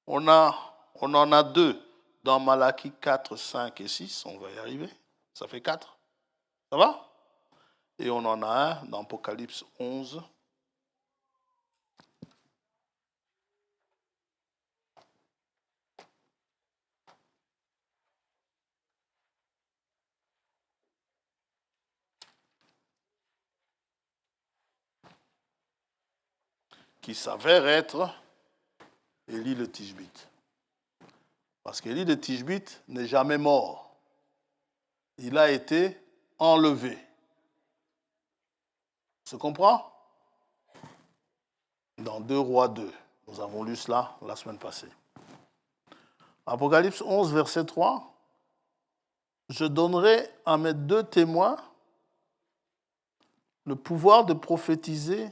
On en a 2 dans Malachie 4, 5 et 6, on va y arriver, ça fait 4. Ça va? Et on en a un dans Apocalypse 11. Qui s'avère être Élie le Tishbite. Parce qu'Élie le Tishbite n'est jamais mort. Il a été enlevé. Se comprend? Dans 2 Rois 2. Nous avons lu cela la semaine passée. Apocalypse 11, verset 3. Je donnerai à mes 2 témoins le pouvoir de prophétiser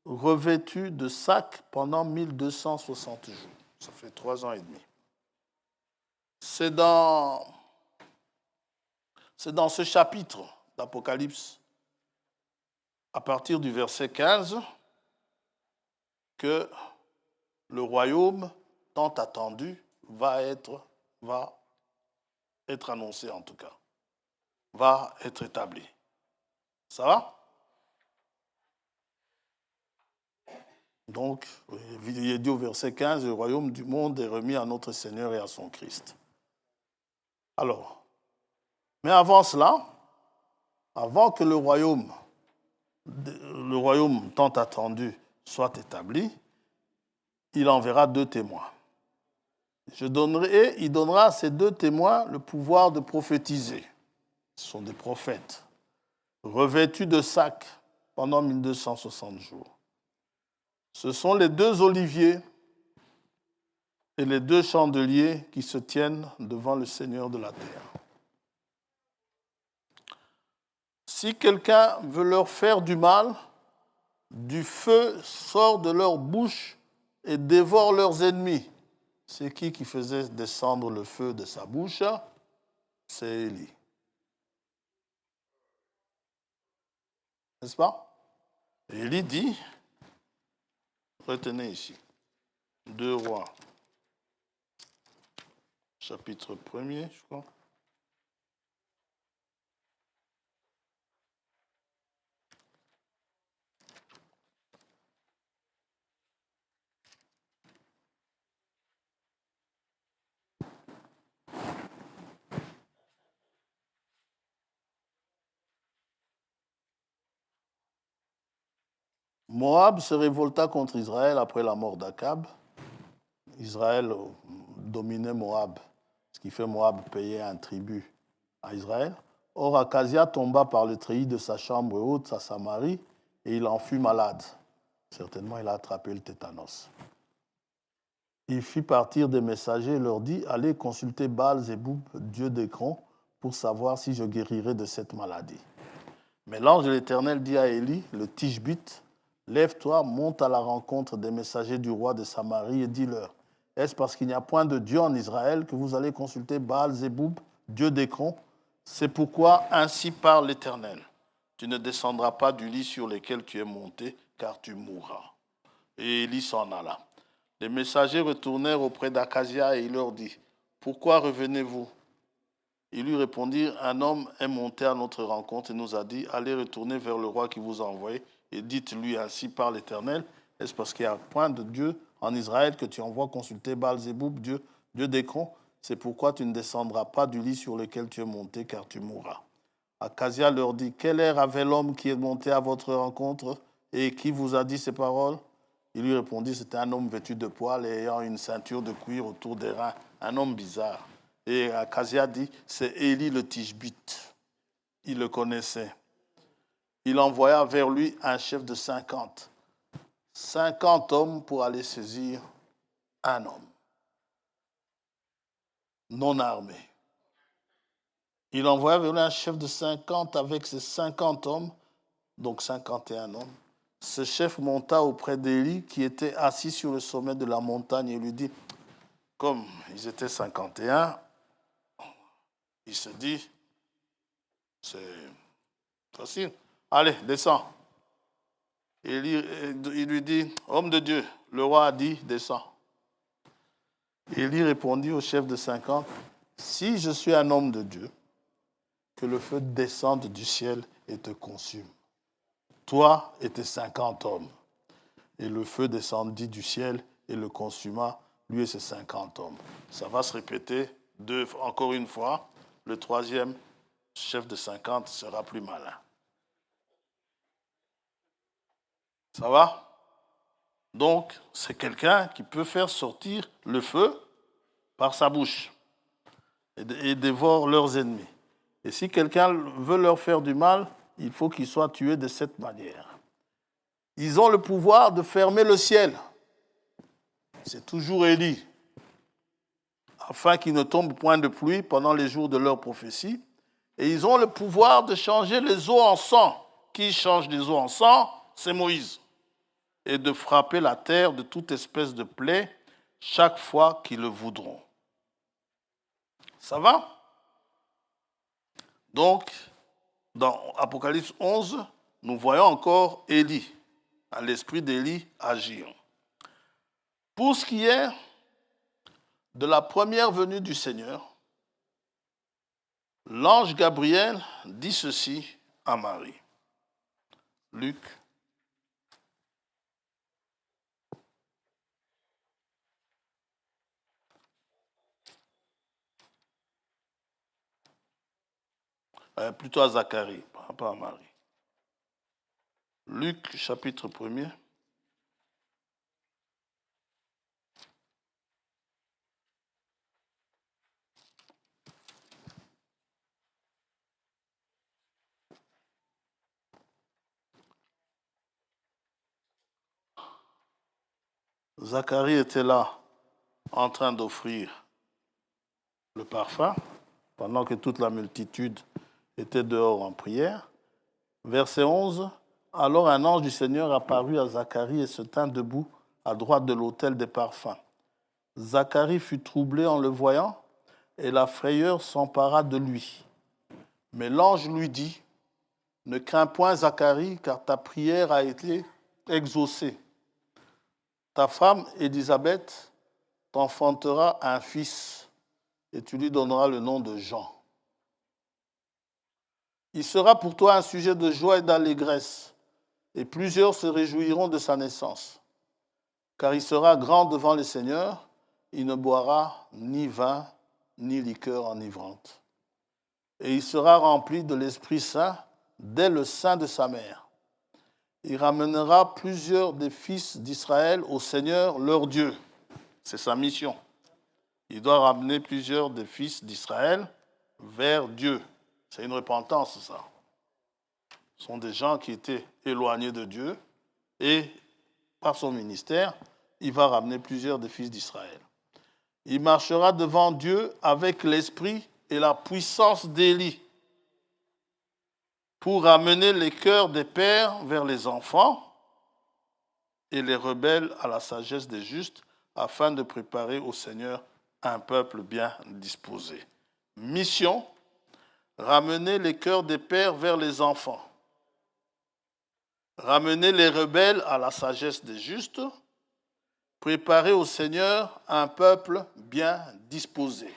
revêtus de sacs pendant 1260 jours. Ça fait 3 ans et demi. C'est dans ce chapitre d'Apocalypse, à partir du verset 15, que le royaume tant attendu va être annoncé en tout cas, va être établi. Ça va? Donc, il est dit au verset 15, le royaume du monde est remis à notre Seigneur et à son Christ. Alors, mais avant cela, avant que le royaume tant attendu soit établi, il enverra 2 témoins. il donnera à ces deux témoins le pouvoir de prophétiser. Ce sont des prophètes, revêtus de sacs pendant 1260 jours. Ce sont les deux oliviers et les deux chandeliers qui se tiennent devant le Seigneur de la terre. Si quelqu'un veut leur faire du mal, du feu sort de leur bouche et dévore leurs ennemis. C'est qui faisait descendre le feu de sa bouche? C'est Élie. N'est-ce pas? Élie dit, retenez ici, 2 Rois, chapitre 1er, je crois. Moab se révolta contre Israël après la mort d'Akab. Israël dominait Moab, ce qui fait Moab payer un tribut à Israël. Or, Akazia tomba par le treillis de sa chambre haute à Samarie et il en fut malade. Certainement, il a attrapé le tétanos. Il fit partir des messagers et leur dit, allez consulter Baal-Zéboub, dieu d'Écron, pour savoir si je guérirai de cette maladie. Mais l'ange de l'Éternel dit à Élie, le Tishbite, lève-toi, monte à la rencontre des messagers du roi de Samarie et dis-leur, est-ce parce qu'il n'y a point de Dieu en Israël que vous allez consulter Baal-Zéboub, dieu d'Écron? C'est pourquoi ainsi parle l'Éternel. Tu ne descendras pas du lit sur lequel tu es monté, car tu mourras. Et Élie s'en alla. Les messagers retournèrent auprès d'Akazia et il leur dit, pourquoi revenez-vous? Ils lui répondirent, un homme est monté à notre rencontre et nous a dit, allez retourner vers le roi qui vous a envoyé et dites-lui ainsi par l'Éternel, est-ce parce qu'il n'y a point de Dieu en Israël que tu envoies consulter Baal-Zéboub, Dieu d'Écron? C'est pourquoi tu ne descendras pas du lit sur lequel tu es monté, car tu mourras. Akazia leur dit, quel air avait l'homme qui est monté à votre rencontre et qui vous a dit ces paroles? Il lui répondit, c'était un homme vêtu de poils et ayant une ceinture de cuir autour des reins, un homme bizarre. Et Akazia dit, c'est Élie le Tishbite. Il le connaissait. Il envoya vers lui un chef de 50 hommes pour aller saisir un homme non armé. Il envoya vers lui un chef de 50 avec ses 50 hommes, donc 51 hommes. Ce chef monta auprès d'Élie qui était assis sur le sommet de la montagne et lui dit, comme ils étaient 51, il se dit, c'est facile, allez, descends. Élie, il lui dit, homme de Dieu, le roi a dit, descends. Élie répondit au chef de 50, si je suis un homme de Dieu, que le feu descende du ciel et te consume. Toi et tes 50 hommes. Et le feu descendit du ciel et le consuma, lui et ses 50 hommes. Ça va se répéter encore une fois. Le troisième chef de 50 sera plus malin. Ça va? Donc, c'est quelqu'un qui peut faire sortir le feu par sa bouche et dévore leurs ennemis. Et si quelqu'un veut leur faire du mal, il faut qu'il soit tué de cette manière. Ils ont le pouvoir de fermer le ciel. C'est toujours Élie. Afin qu'il ne tombe point de pluie pendant les jours de leur prophétie. Et ils ont le pouvoir de changer les eaux en sang. Qui change les eaux en sang? C'est Moïse. Et de frapper la terre de toute espèce de plaie chaque fois qu'ils le voudront. Ça va? Donc, dans Apocalypse 11, nous voyons encore Élie, à l'esprit d'Élie agir. Pour ce qui est de la première venue du Seigneur, l'ange Gabriel dit ceci à Marie. Luc. Plutôt à Zacharie, pas à Marie. Luc, chapitre 1er. Zacharie était là en train d'offrir le parfum, pendant que toute la multitude était dehors en prière. Verset 11, « Alors un ange du Seigneur apparut à Zacharie et se tint debout à droite de l'autel des parfums. Zacharie fut troublé en le voyant, et la frayeur s'empara de lui. Mais l'ange lui dit, « Ne crains point, Zacharie, car ta prière a été exaucée. Ta femme, Élisabeth, t'enfantera un fils, et tu lui donneras le nom de Jean. Il sera pour toi un sujet de joie et d'allégresse, et plusieurs se réjouiront de sa naissance. Car il sera grand devant le Seigneur, il ne boira ni vin, ni liqueur enivrante. Et il sera rempli de l'Esprit Saint dès le sein de sa mère. Il ramènera plusieurs des fils d'Israël au Seigneur, leur Dieu. » C'est sa mission. Il doit ramener plusieurs des fils d'Israël vers Dieu. C'est une repentance, ça. Ce sont des gens qui étaient éloignés de Dieu et par son ministère, il va ramener plusieurs des fils d'Israël. Il marchera devant Dieu avec l'esprit et la puissance d'Élie pour ramener les cœurs des pères vers les enfants et les rebelles à la sagesse des justes, afin de préparer au Seigneur un peuple bien disposé. Mission, ramener les cœurs des pères vers les enfants, ramener les rebelles à la sagesse des justes, préparer au Seigneur un peuple bien disposé.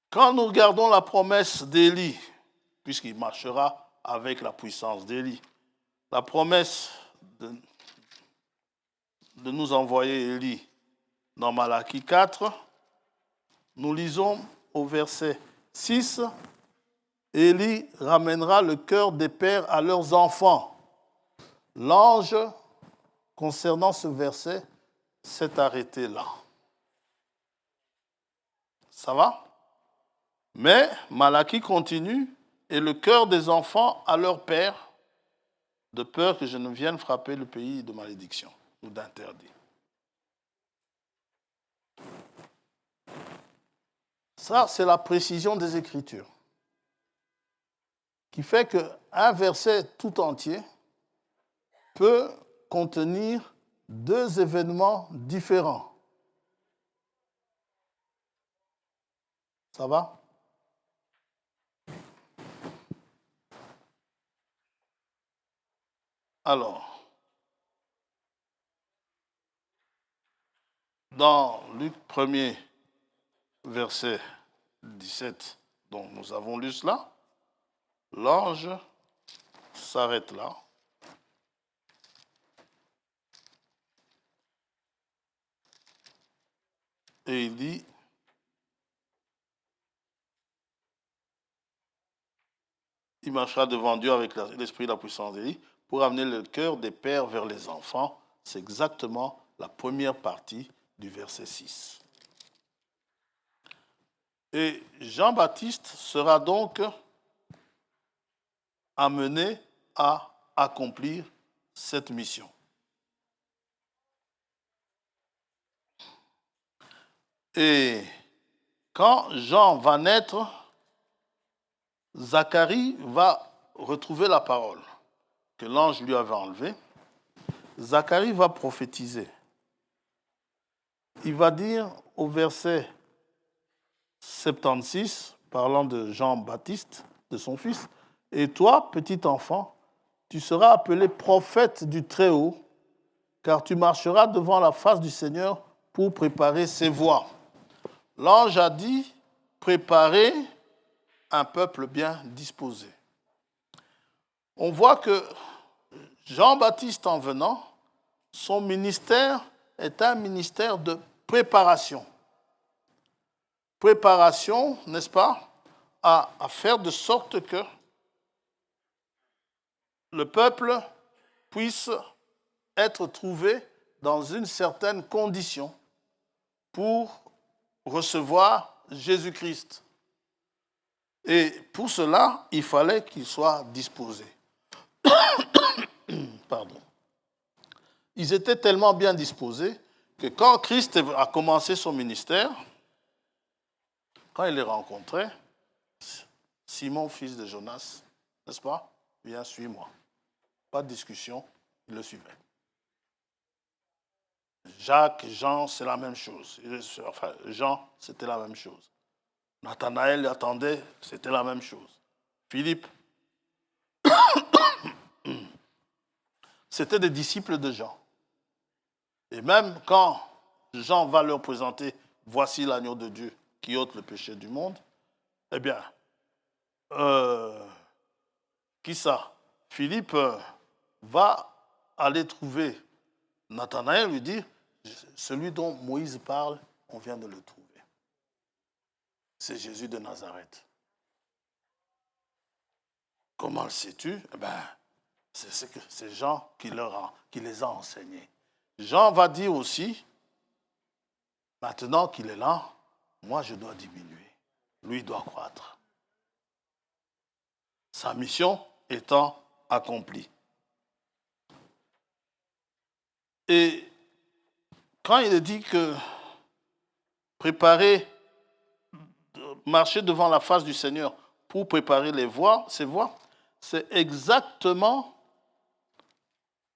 Quand nous regardons la promesse d'Élie, puisqu'il marchera avec la puissance d'Élie, la promesse de nous envoyer Élie dans Malachie 4, nous lisons au verset 6, « Élie ramènera le cœur des pères à leurs enfants. » L'ange, concernant ce verset, s'est arrêté là. Ça va? Mais Malachie continue, « Et le cœur des enfants à leur père, de peur que je ne vienne frapper le pays de malédiction ou d'interdit. » Ça, c'est la précision des Écritures, qui fait qu'un verset tout entier peut contenir deux événements différents. Ça va? Alors, dans Luc 1er, verset 17, dont nous avons lu cela, l'ange s'arrête là. Et il dit, il marchera devant Dieu avec l'esprit et la puissance d'Élie pour amener le cœur des pères vers les enfants. C'est exactement la première partie du verset 6. Et Jean-Baptiste sera donc amené à accomplir cette mission. Et quand Jean va naître, Zacharie va retrouver la parole que l'ange lui avait enlevée. Zacharie va prophétiser. Il va dire au verset 76, parlant de Jean-Baptiste, de son fils, « Et toi, petit enfant, tu seras appelé prophète du Très-Haut, car tu marcheras devant la face du Seigneur pour préparer ses voies. » L'ange a dit, préparer un peuple bien disposé. On voit que Jean-Baptiste, en venant, son ministère est un ministère de préparation. Préparation, n'est-ce pas, à faire de sorte que le peuple puisse être trouvé dans une certaine condition pour recevoir Jésus-Christ. Et pour cela, il fallait qu'il soit disposé. Pardon. ils étaient tellement bien disposés que quand Christ a commencé son ministère, quand il les rencontrait, Simon, fils de Jonas, n'est-ce pas? Viens, suis-moi. Pas de discussion, il le suivait. Jacques, Jean, c'est la même chose. Enfin, Jean, c'était la même chose. Nathanaël attendait, c'était la même chose. Philippe, c'était des disciples de Jean. Et même quand Jean va leur présenter, voici l'agneau de Dieu qui ôte le péché du monde, eh bien, qui ça? Philippe va aller trouver Nathanaël, lui dire, celui dont Moïse parle, on vient de le trouver. C'est Jésus de Nazareth. Comment le sais-tu? Eh bien, c'est Jean qui les a enseignés. Jean va dire aussi, maintenant qu'il est là, moi je dois diminuer, lui doit croître. Sa mission étant accomplie. Et quand il est dit que marcher devant la face du Seigneur pour préparer ses voies, c'est exactement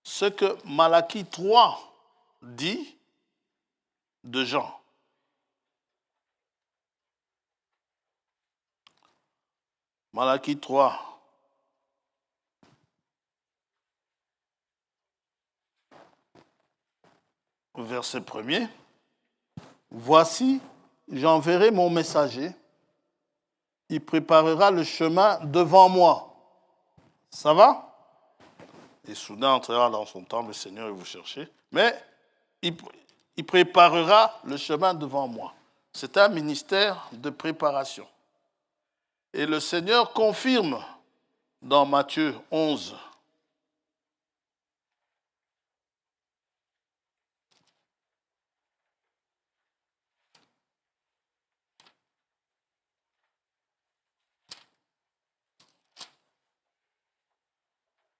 ce que Malachie 3 dit de Jean. Malachie 3. Verset 1er. Voici, j'enverrai mon messager. Il préparera le chemin devant moi. Ça va? Et soudain entrera dans son temple, le Seigneur, et vous cherchez. Mais il préparera le chemin devant moi. C'est un ministère de préparation. Et le Seigneur confirme dans Matthieu 11.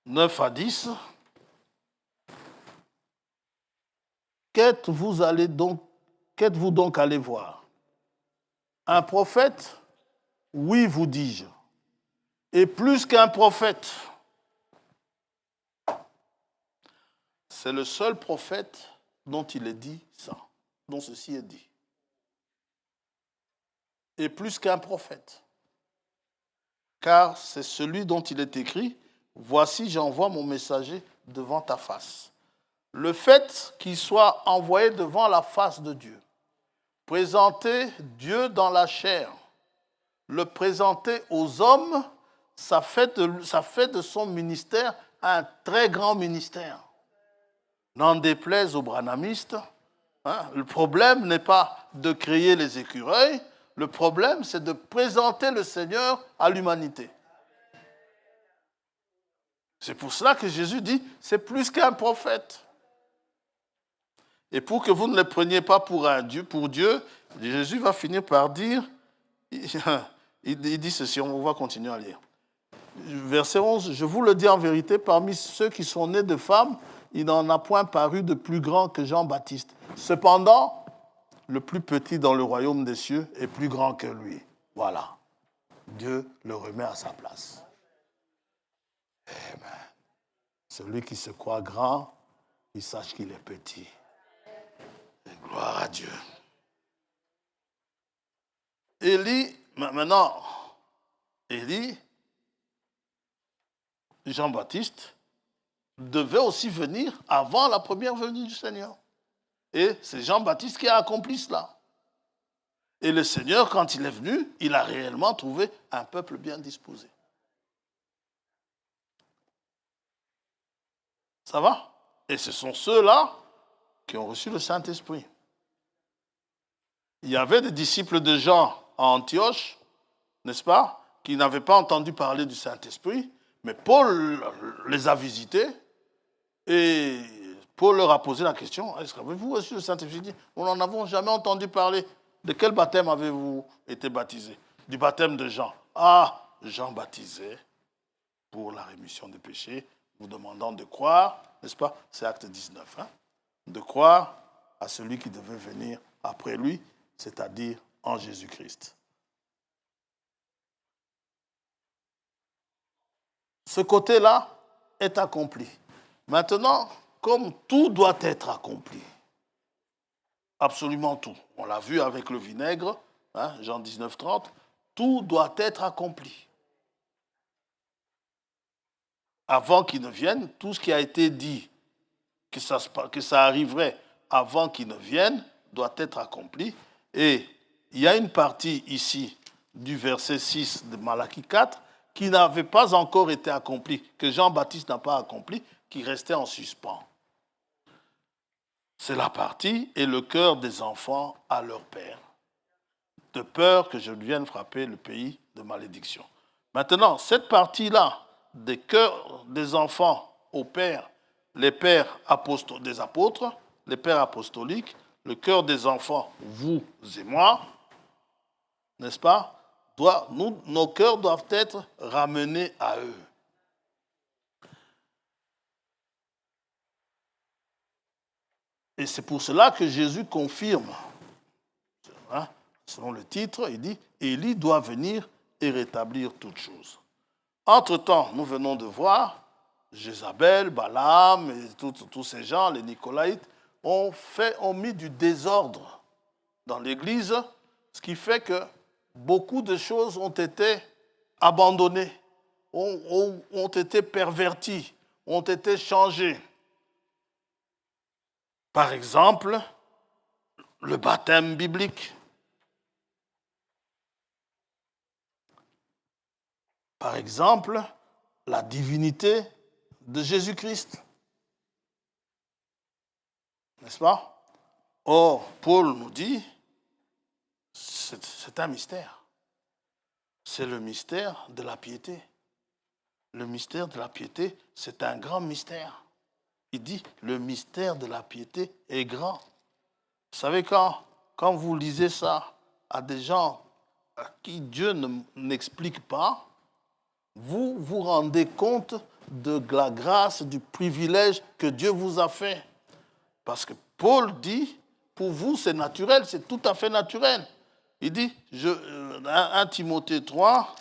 « 9 à 10. Qu'êtes-vous donc allé voir? Un prophète? Oui, vous dis-je. Et plus qu'un prophète. C'est le seul prophète dont il est dit ça, dont ceci est dit. Et plus qu'un prophète. Car c'est celui dont il est écrit, voici j'envoie mon messager devant ta face. Le fait qu'il soit envoyé devant la face de Dieu, présenter Dieu dans la chair, le présenter aux hommes, ça fait de son ministère un très grand ministère. N'en déplaise aux branhamistes, le problème n'est pas de créer les écureuils, le problème c'est de présenter le Seigneur à l'humanité. C'est pour cela que Jésus dit, c'est plus qu'un prophète. Et pour que vous ne le preniez pas pour Dieu, Jésus va finir par dire, il dit ceci, on va continuer à lire. Verset 11, je vous le dis en vérité, parmi ceux qui sont nés de femmes, il n'en a point paru de plus grand que Jean-Baptiste. Cependant, le plus petit dans le royaume des cieux est plus grand que lui. Voilà. Dieu le remet à sa place. Amen. Celui qui se croit grand, il sache qu'il est petit. Et gloire à Dieu. Élie, Jean-Baptiste, devait aussi venir avant la première venue du Seigneur. Et c'est Jean-Baptiste qui a accompli cela. Et le Seigneur, quand il est venu, il a réellement trouvé un peuple bien disposé. Ça va? Et ce sont ceux-là qui ont reçu le Saint-Esprit. Il y avait des disciples de Jean à Antioche, n'est-ce pas, qui n'avaient pas entendu parler du Saint-Esprit, mais Paul les a visités et Paul leur a posé la question, est-ce qu'avez-vous reçu le Saint-Esprit? Il dit, nous n'en avons jamais entendu parler. De quel baptême avez-vous été baptisé? Du baptême de Jean. Ah, Jean baptisait pour la rémission des péchés, vous demandant de croire, n'est-ce pas? C'est acte 19, hein? De croire à celui qui devait venir après lui, c'est-à-dire en Jésus-Christ. Ce côté-là est accompli. Maintenant, comme tout doit être accompli, absolument tout, on l'a vu avec le vinaigre, hein, Jean 19, 30, tout doit être accompli. Avant qu'il ne vienne, tout ce qui a été dit, que ça arriverait avant qu'il ne vienne, doit être accompli. Et il y a une partie ici du verset 6 de Malachie 4 qui n'avait pas encore été accomplie, que Jean-Baptiste n'a pas accompli, qui restait en suspens. C'est la partie « Et le cœur des enfants à leur père, de peur que je vienne frapper le pays de malédiction. » Maintenant, cette partie-là, des cœurs des enfants au père, les pères des apôtres, les pères apostoliques, le cœur des enfants, vous et moi, n'est-ce pas? Nos cœurs doivent être ramenés à eux. Et c'est pour cela que Jésus confirme, hein, selon le titre, il dit « Élie doit venir et rétablir toutes choses ». Entre-temps, nous venons de voir, Jézabel, Balaam et tous ces gens, les Nicolaïtes, ont mis du désordre dans l'Église, ce qui fait que beaucoup de choses ont été abandonnées, ont été perverties, ont été changées. Par exemple, le baptême biblique. Par exemple, la divinité de Jésus-Christ. N'est-ce pas? Or, Paul nous dit, c'est un mystère. C'est le mystère de la piété. Le mystère de la piété, c'est un grand mystère. Il dit, le mystère de la piété est grand. Vous savez, quand vous lisez ça à des gens à qui Dieu n'explique pas, vous vous rendez compte de la grâce, du privilège que Dieu vous a fait. Parce que Paul dit, pour vous c'est naturel, c'est tout à fait naturel. Il dit, 1 Timothée 3,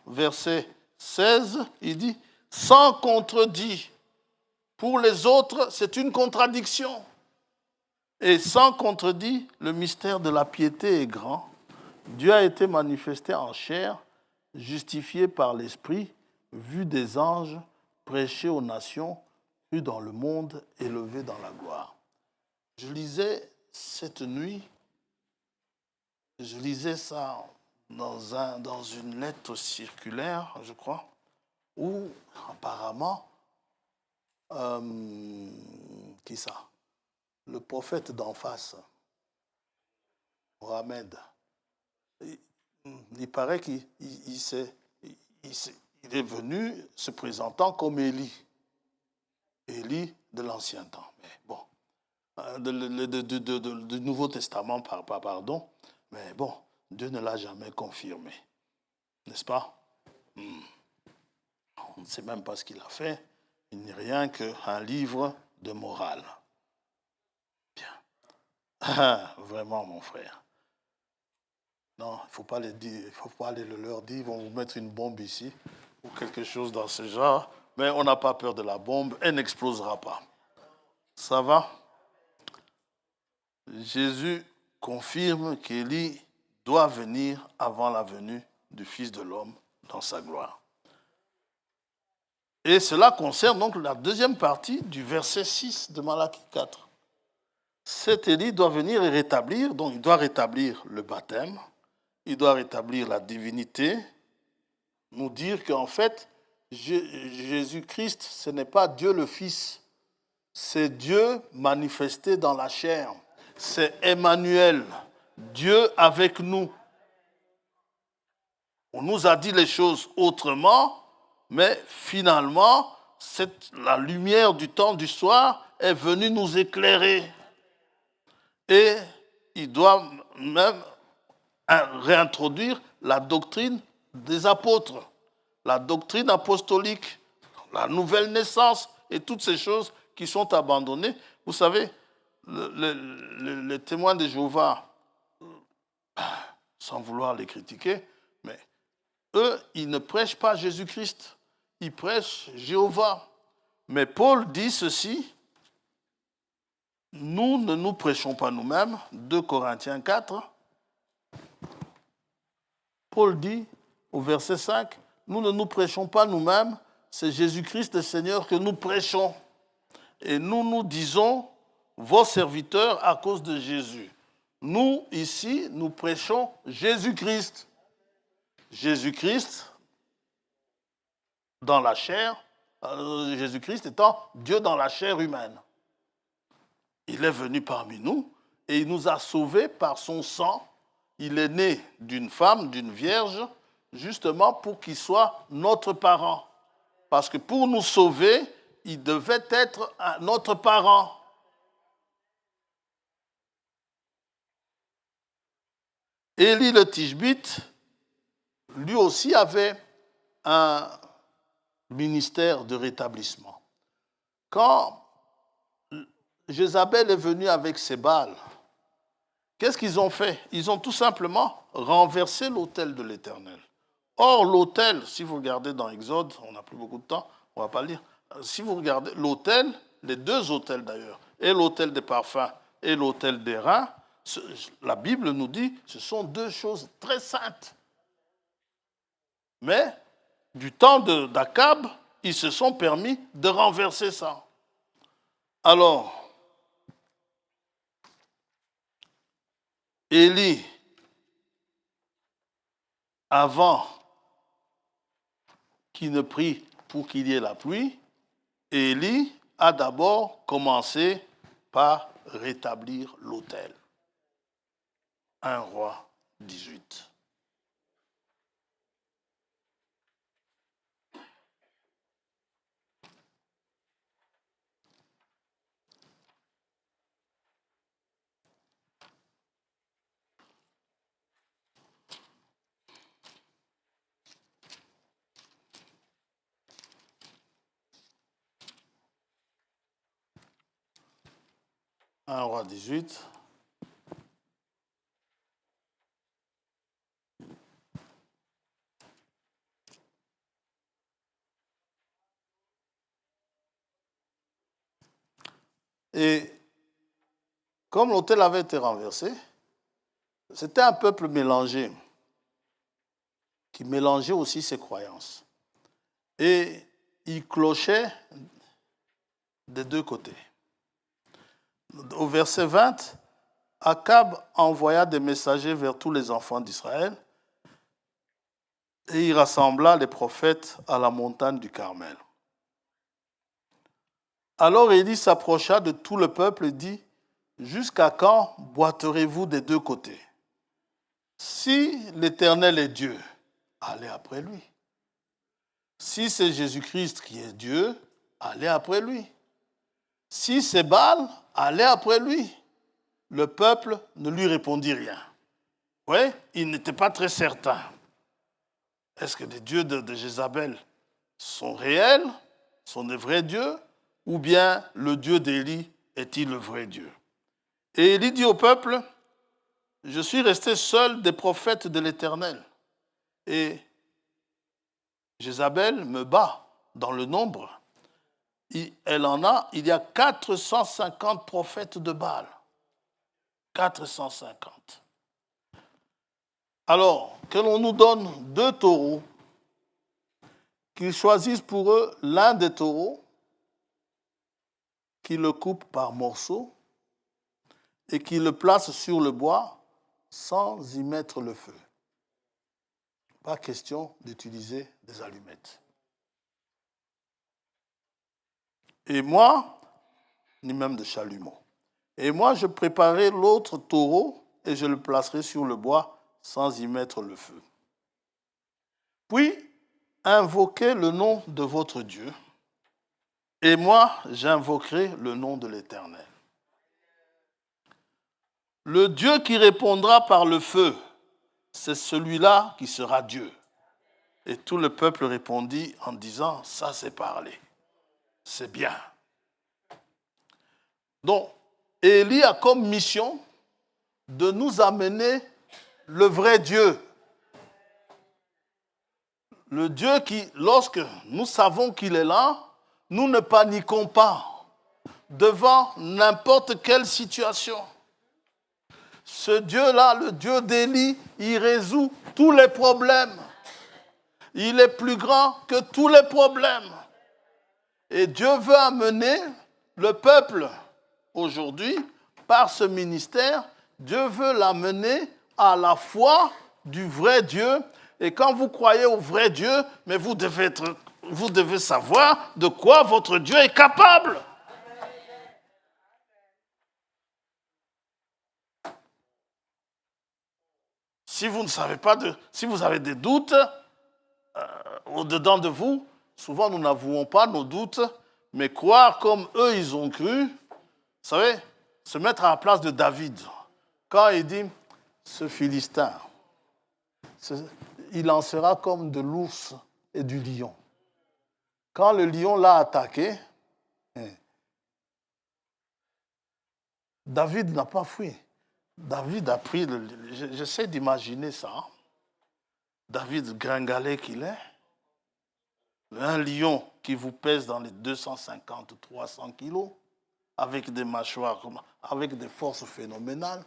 verset 16, il dit, sans contredit. Pour les autres, c'est une contradiction. Et sans contredit, le mystère de la piété est grand. Dieu a été manifesté en chair, justifié par l'Esprit, vu des anges, prêché aux nations, vu dans le monde, élevé dans la gloire. Je lisais cette nuit, je lisais ça dans une lettre circulaire, je crois, où apparemment, qui ça? Le prophète d'en face, Mohamed, il paraît qu'il est venu se présentant comme Élie. Élie de l'Ancien Temps. Mais bon, du Nouveau Testament, pardon. Mais bon, Dieu ne l'a jamais confirmé. N'est-ce pas? On ne sait même pas ce qu'il a fait. Il n'est rien qu'un livre de morale. Bien. Vraiment, mon frère. Non, il ne faut pas les dire, il faut pas aller le leur dire, ils vont vous mettre une bombe ici, ou quelque chose dans ce genre, mais on n'a pas peur de la bombe, elle n'explosera pas. Ça va? Jésus confirme qu'Élie doit venir avant la venue du Fils de l'homme dans sa gloire. Et cela concerne donc la deuxième partie du verset 6 de Malachie 4. Cet Élie doit venir et rétablir, donc il doit rétablir le baptême, il doit rétablir la divinité, nous dire qu'en fait, Jésus-Christ, ce n'est pas Dieu le Fils, c'est Dieu manifesté dans la chair, c'est Emmanuel, Dieu avec nous. On nous a dit les choses autrement, mais finalement, la lumière du temps du soir est venue nous éclairer. Et il doit même réintroduire la doctrine des apôtres, la doctrine apostolique, la nouvelle naissance et toutes ces choses qui sont abandonnées. Vous savez, les témoins de Jéhovah, sans vouloir les critiquer, mais eux, ils ne prêchent pas Jésus-Christ, ils prêchent Jéhovah. Mais Paul dit ceci, nous ne nous prêchons pas nous-mêmes, 2 Corinthiens 4. Paul dit au verset 5, nous ne nous prêchons pas nous-mêmes, c'est Jésus-Christ le Seigneur que nous prêchons. Et nous disons, vos serviteurs à cause de Jésus. Nous, ici, nous prêchons Jésus-Christ. Jésus-Christ dans la chair, Jésus-Christ étant Dieu dans la chair humaine. Il est venu parmi nous et il nous a sauvés par son sang. Il est né d'une femme, d'une vierge, justement pour qu'il soit notre parent. Parce que pour nous sauver, il devait être notre parent. Élie le Tishbite, lui aussi avait un ministère de rétablissement. Quand Jézabel est venue avec ses Baals, qu'est-ce qu'ils ont fait? Ils ont tout simplement renversé l'autel de l'Éternel. Or, l'autel, si vous regardez dans Exode, on n'a plus beaucoup de temps, on ne va pas le lire. Si vous regardez l'autel, les deux autels d'ailleurs, et l'autel des parfums et l'autel des reins, la Bible nous dit que ce sont deux choses très saintes. Mais, du temps d'Akab, ils se sont permis de renverser ça. Alors, Élie, avant qu'il ne prie pour qu'il y ait la pluie, Élie a d'abord commencé par rétablir l'autel. 1 Roi 18. Un Roi 18. Et comme l'autel avait été renversé, c'était un peuple mélangé, qui mélangeait aussi ses croyances. Et il clochait des deux côtés. Au verset 20, Akab envoya des messagers vers tous les enfants d'Israël et il rassembla les prophètes à la montagne du Carmel. Alors Élie s'approcha de tout le peuple et dit, « Jusqu'à quand boiterez-vous des deux côtés? Si l'Éternel est Dieu, allez après lui. Si c'est Jésus-Christ qui est Dieu, allez après lui. Si c'est Baal, allez après lui. » Le peuple ne lui répondit rien. Oui, il n'était pas très certain. Est-ce que les dieux de Jézabel sont réels, sont des vrais dieux, ou bien le Dieu d'Élie est-il le vrai Dieu? Et Élie dit au peuple, « Je suis resté seul des prophètes de l'Éternel. Et Jézabel me bat dans le nombre. Il y a 450 prophètes de Baal. 450. Alors, que l'on nous donne 2 taureaux, qu'ils choisissent pour eux l'un des taureaux, qu'ils le coupent par morceaux et qu'ils le placent sur le bois sans y mettre le feu. Pas question d'utiliser des allumettes. Et moi, ni même de chalumeau. Et moi, je préparerai l'autre taureau et je le placerai sur le bois sans y mettre le feu. Puis, invoquez le nom de votre Dieu, et moi, j'invoquerai le nom de l'Éternel. Le Dieu qui répondra par le feu, c'est celui-là qui sera Dieu. Et tout le peuple répondit en disant, ça c'est parlé. C'est bien. Donc, Élie a comme mission de nous amener le vrai Dieu. Le Dieu qui, lorsque nous savons qu'il est là, nous ne paniquons pas devant n'importe quelle situation. Ce Dieu-là, le Dieu d'Élie, il résout tous les problèmes. Il est plus grand que tous les problèmes. Et Dieu veut amener le peuple aujourd'hui, par ce ministère, Dieu veut l'amener à la foi du vrai Dieu. Et quand vous croyez au vrai Dieu, mais vous devez savoir de quoi votre Dieu est capable. Si vous ne savez pas, si vous avez des doutes au-dedans de vous, souvent nous n'avouons pas nos doutes, mais croire comme eux ils ont cru, vous savez, se mettre à la place de David. Quand il dit, ce Philistin, il en sera comme de l'ours et du lion. Quand le lion l'a attaqué, David n'a pas fui. David a pris, j'essaie d'imaginer ça. David gringalet qu'il est, un lion qui vous pèse dans les 250-300 kilos, avec des mâchoires, avec des forces phénoménales.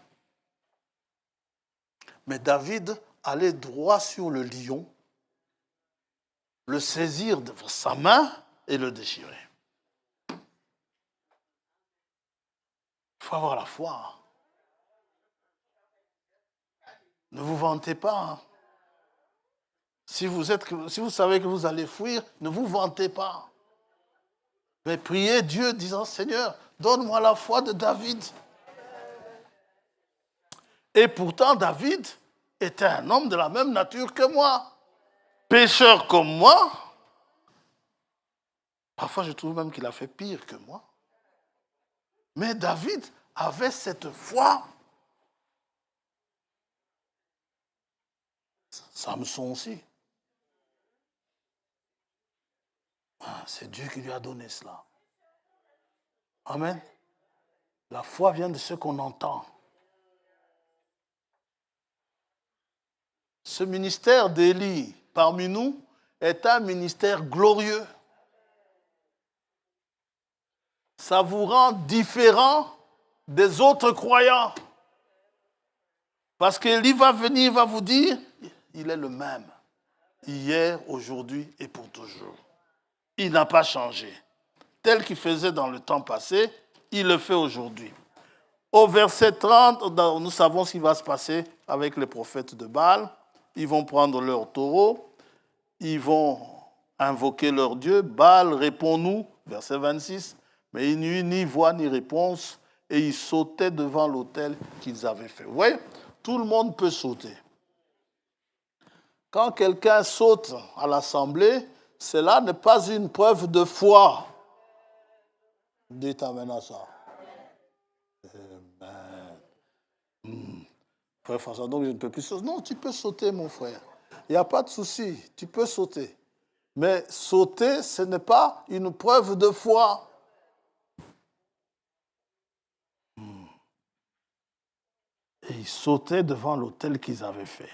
Mais David allait droit sur le lion, le saisir de sa main et le déchirer. Il faut avoir la foi. Ne vous vantez pas. Si vous savez que vous allez fuir, ne vous vantez pas. Mais priez Dieu disant, Seigneur, donne-moi la foi de David. Et pourtant, David était un homme de la même nature que moi. Pécheur comme moi. Parfois, je trouve même qu'il a fait pire que moi. Mais David avait cette foi. Samson aussi. C'est Dieu qui lui a donné cela. Amen. La foi vient de ce qu'on entend. Ce ministère d'Élie parmi nous est un ministère glorieux. Ça vous rend différent des autres croyants. Parce qu'Élie va venir, il va vous dire, il est le même. Hier, aujourd'hui et pour toujours. Il n'a pas changé. Tel qu'il faisait dans le temps passé, il le fait aujourd'hui. Au verset 30, nous savons ce qui va se passer avec les prophètes de Baal. Ils vont prendre leur taureau, ils vont invoquer leur Dieu. Baal, réponds-nous, verset 26. Mais il n'y eut ni voix ni réponse, et ils sautaient devant l'autel qu'ils avaient fait. Vous voyez, tout le monde peut sauter. Quand quelqu'un saute à l'assemblée, cela n'est pas une preuve de foi. Dites amen à ça. Amen. Frère François, donc je ne peux plus sauter. Non, tu peux sauter, mon frère. Il n'y a pas de souci, tu peux sauter. Mais sauter, ce n'est pas une preuve de foi. Et ils sautaient devant l'autel qu'ils avaient fait.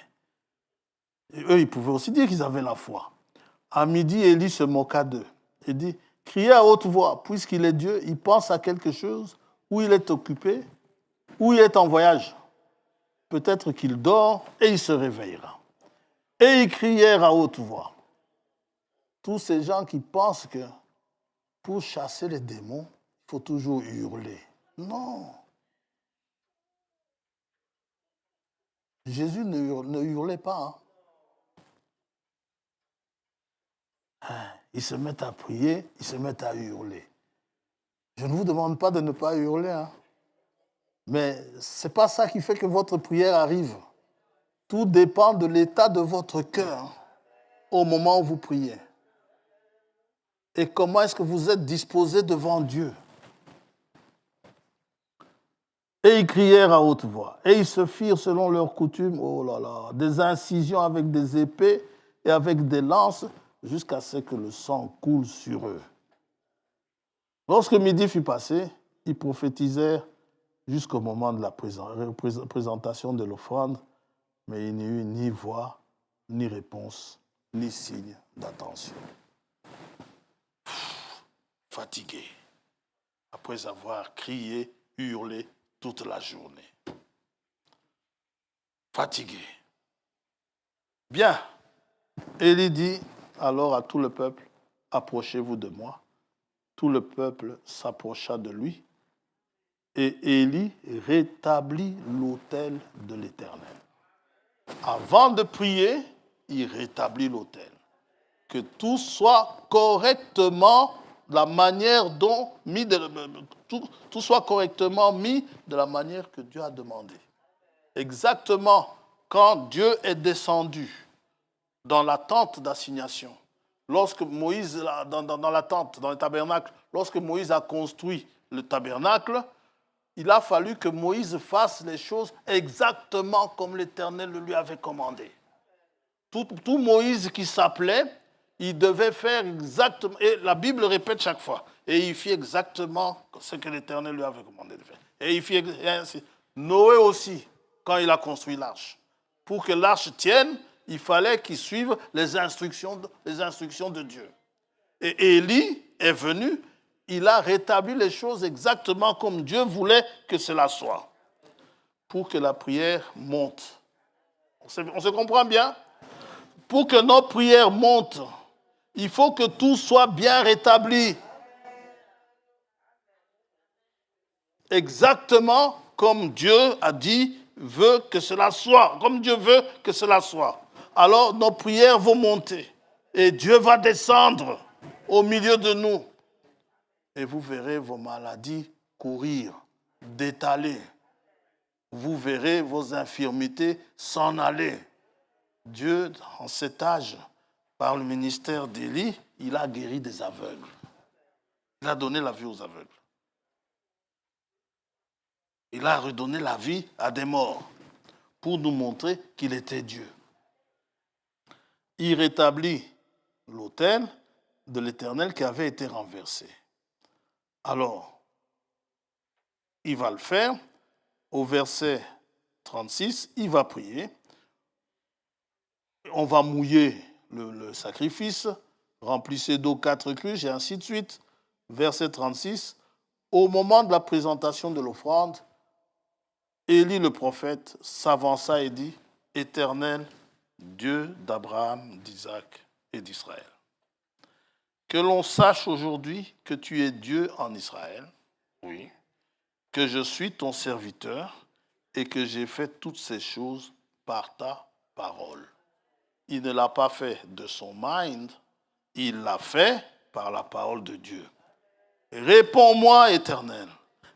Et eux, ils pouvaient aussi dire qu'ils avaient la foi. À midi, Élie se moqua d'eux. Il dit, criez à haute voix, puisqu'il est Dieu, il pense à quelque chose, ou il est occupé, ou il est en voyage. Peut-être qu'il dort et il se réveillera. Et ils crièrent à haute voix. Tous ces gens qui pensent que pour chasser les démons, il faut toujours hurler. Non. Jésus ne hurlait pas. Ils se mettent à prier, ils se mettent à hurler. Je ne vous demande pas de ne pas hurler, mais ce n'est pas ça qui fait que votre prière arrive. Tout dépend de l'état de votre cœur au moment où vous priez. Et comment est-ce que vous êtes disposé devant Dieu. Et ils crièrent à haute voix. Et ils se firent selon leur coutume, oh là là, des incisions avec des épées et avec des lances jusqu'à ce que le sang coule sur eux. Lorsque midi fut passé, ils prophétisèrent jusqu'au moment de la présentation de l'offrande, mais il n'y eut ni voix, ni réponse, ni signe d'attention. Fatigué, après avoir crié, hurlé toute la journée. Fatigué. Bien. Élie dit alors à tout le peuple, approchez-vous de moi. Tout le peuple s'approcha de lui et Élie rétablit l'autel de l'Éternel. Avant de prier, il rétablit l'autel. Que tout soit correctement la manière dont tout soit correctement mis de la manière que Dieu a demandé. Exactement quand Dieu est descendu dans la tente d'assignation, lorsque Moïse, dans la tente, dans le tabernacle, lorsque Moïse a construit le tabernacle, il a fallu que Moïse fasse les choses exactement comme l'Éternel le lui avait commandé. Tout Moïse qui s'appelait, il devait faire exactement, et la Bible répète chaque fois, et il fit exactement ce que l'Éternel lui avait commandé de faire. Et il fit ainsi. Noé aussi, quand il a construit l'arche. Pour que l'arche tienne, il fallait qu'il suive les instructions de Dieu. Et Élie est venu, il a rétabli les choses exactement comme Dieu voulait que cela soit, pour que la prière monte. On se comprend bien? Pour que nos prières montent, il faut que tout soit bien rétabli. Exactement comme Dieu a dit, veut que cela soit, comme Dieu veut que cela soit. Alors nos prières vont monter et Dieu va descendre au milieu de nous. Et vous verrez vos maladies courir, détaler. Vous verrez vos infirmités s'en aller. Dieu, en cet âge, par le ministère d'Élie, il a guéri des aveugles. Il a donné la vie aux aveugles. Il a redonné la vie à des morts pour nous montrer qu'il était Dieu. Il rétablit l'autel de l'Éternel qui avait été renversé. Alors, il va le faire. Au verset 36, il va prier. On va mouiller le sacrifice, remplissez d'eau 4 cruches et ainsi de suite. Verset 36, au moment de la présentation de l'offrande, Élie le prophète s'avança et dit, Éternel, Dieu d'Abraham, d'Isaac et d'Israël, que l'on sache aujourd'hui que tu es Dieu en Israël, oui, que je suis ton serviteur et que j'ai fait toutes ces choses par ta parole. Il ne l'a pas fait de son mind, il l'a fait par la parole de Dieu. Réponds-moi, Éternel,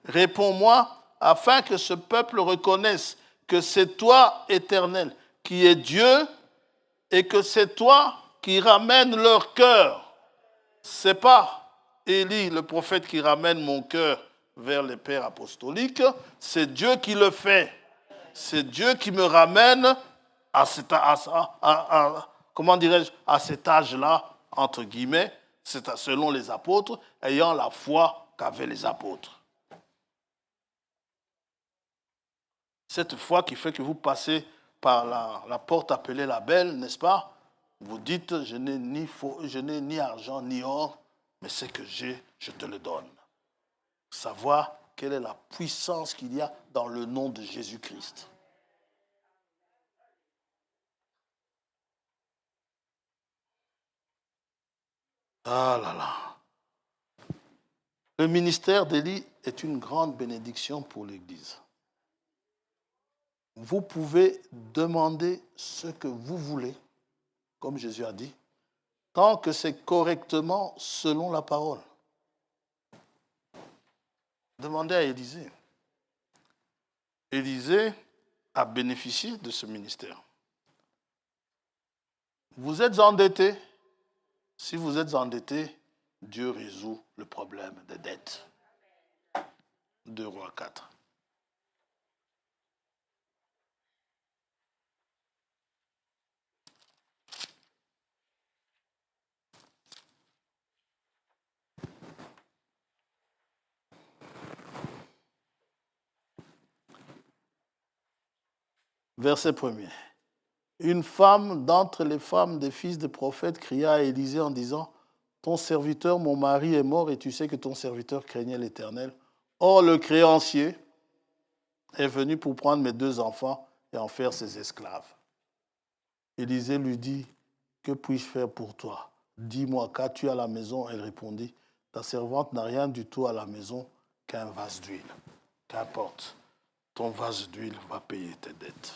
réponds-moi afin que ce peuple reconnaisse que c'est toi, Éternel, qui es Dieu et que c'est toi qui ramènes leur cœur. C'est pas Élie, le prophète, qui ramène mon cœur vers les pères apostoliques, c'est Dieu qui le fait. C'est Dieu qui me ramène à cet âge-là, entre guillemets, selon les apôtres, ayant la foi qu'avaient les apôtres. Cette foi qui fait que vous passez par la porte appelée la belle, n'est-ce pas? Vous dites, je n'ai ni argent ni or, mais ce que j'ai, je te le donne. Savoir quelle est la puissance qu'il y a dans le nom de Jésus-Christ. Ah là là. Le ministère d'Élie est une grande bénédiction pour l'Église. Vous pouvez demander ce que vous voulez, comme Jésus a dit, tant que c'est correctement selon la parole. Demandez à Élisée. Élisée a bénéficié de ce ministère. Vous êtes endetté. Si vous êtes endetté, Dieu résout le problème des dettes. 2 Rois 4. Verset 1er. Une femme d'entre les femmes des fils des prophètes cria à Élisée en disant, « Ton serviteur, mon mari, est mort et tu sais que ton serviteur craignait l'Éternel. Or, le créancier est venu pour prendre mes 2 enfants et en faire ses esclaves. » Élisée lui dit, « Que puis-je faire pour toi? Dis-moi, qu'as-tu à la maison ?» Elle répondit, « Ta servante n'a rien du tout à la maison qu'un vase d'huile. » Qu'importe, ton vase d'huile va payer tes dettes.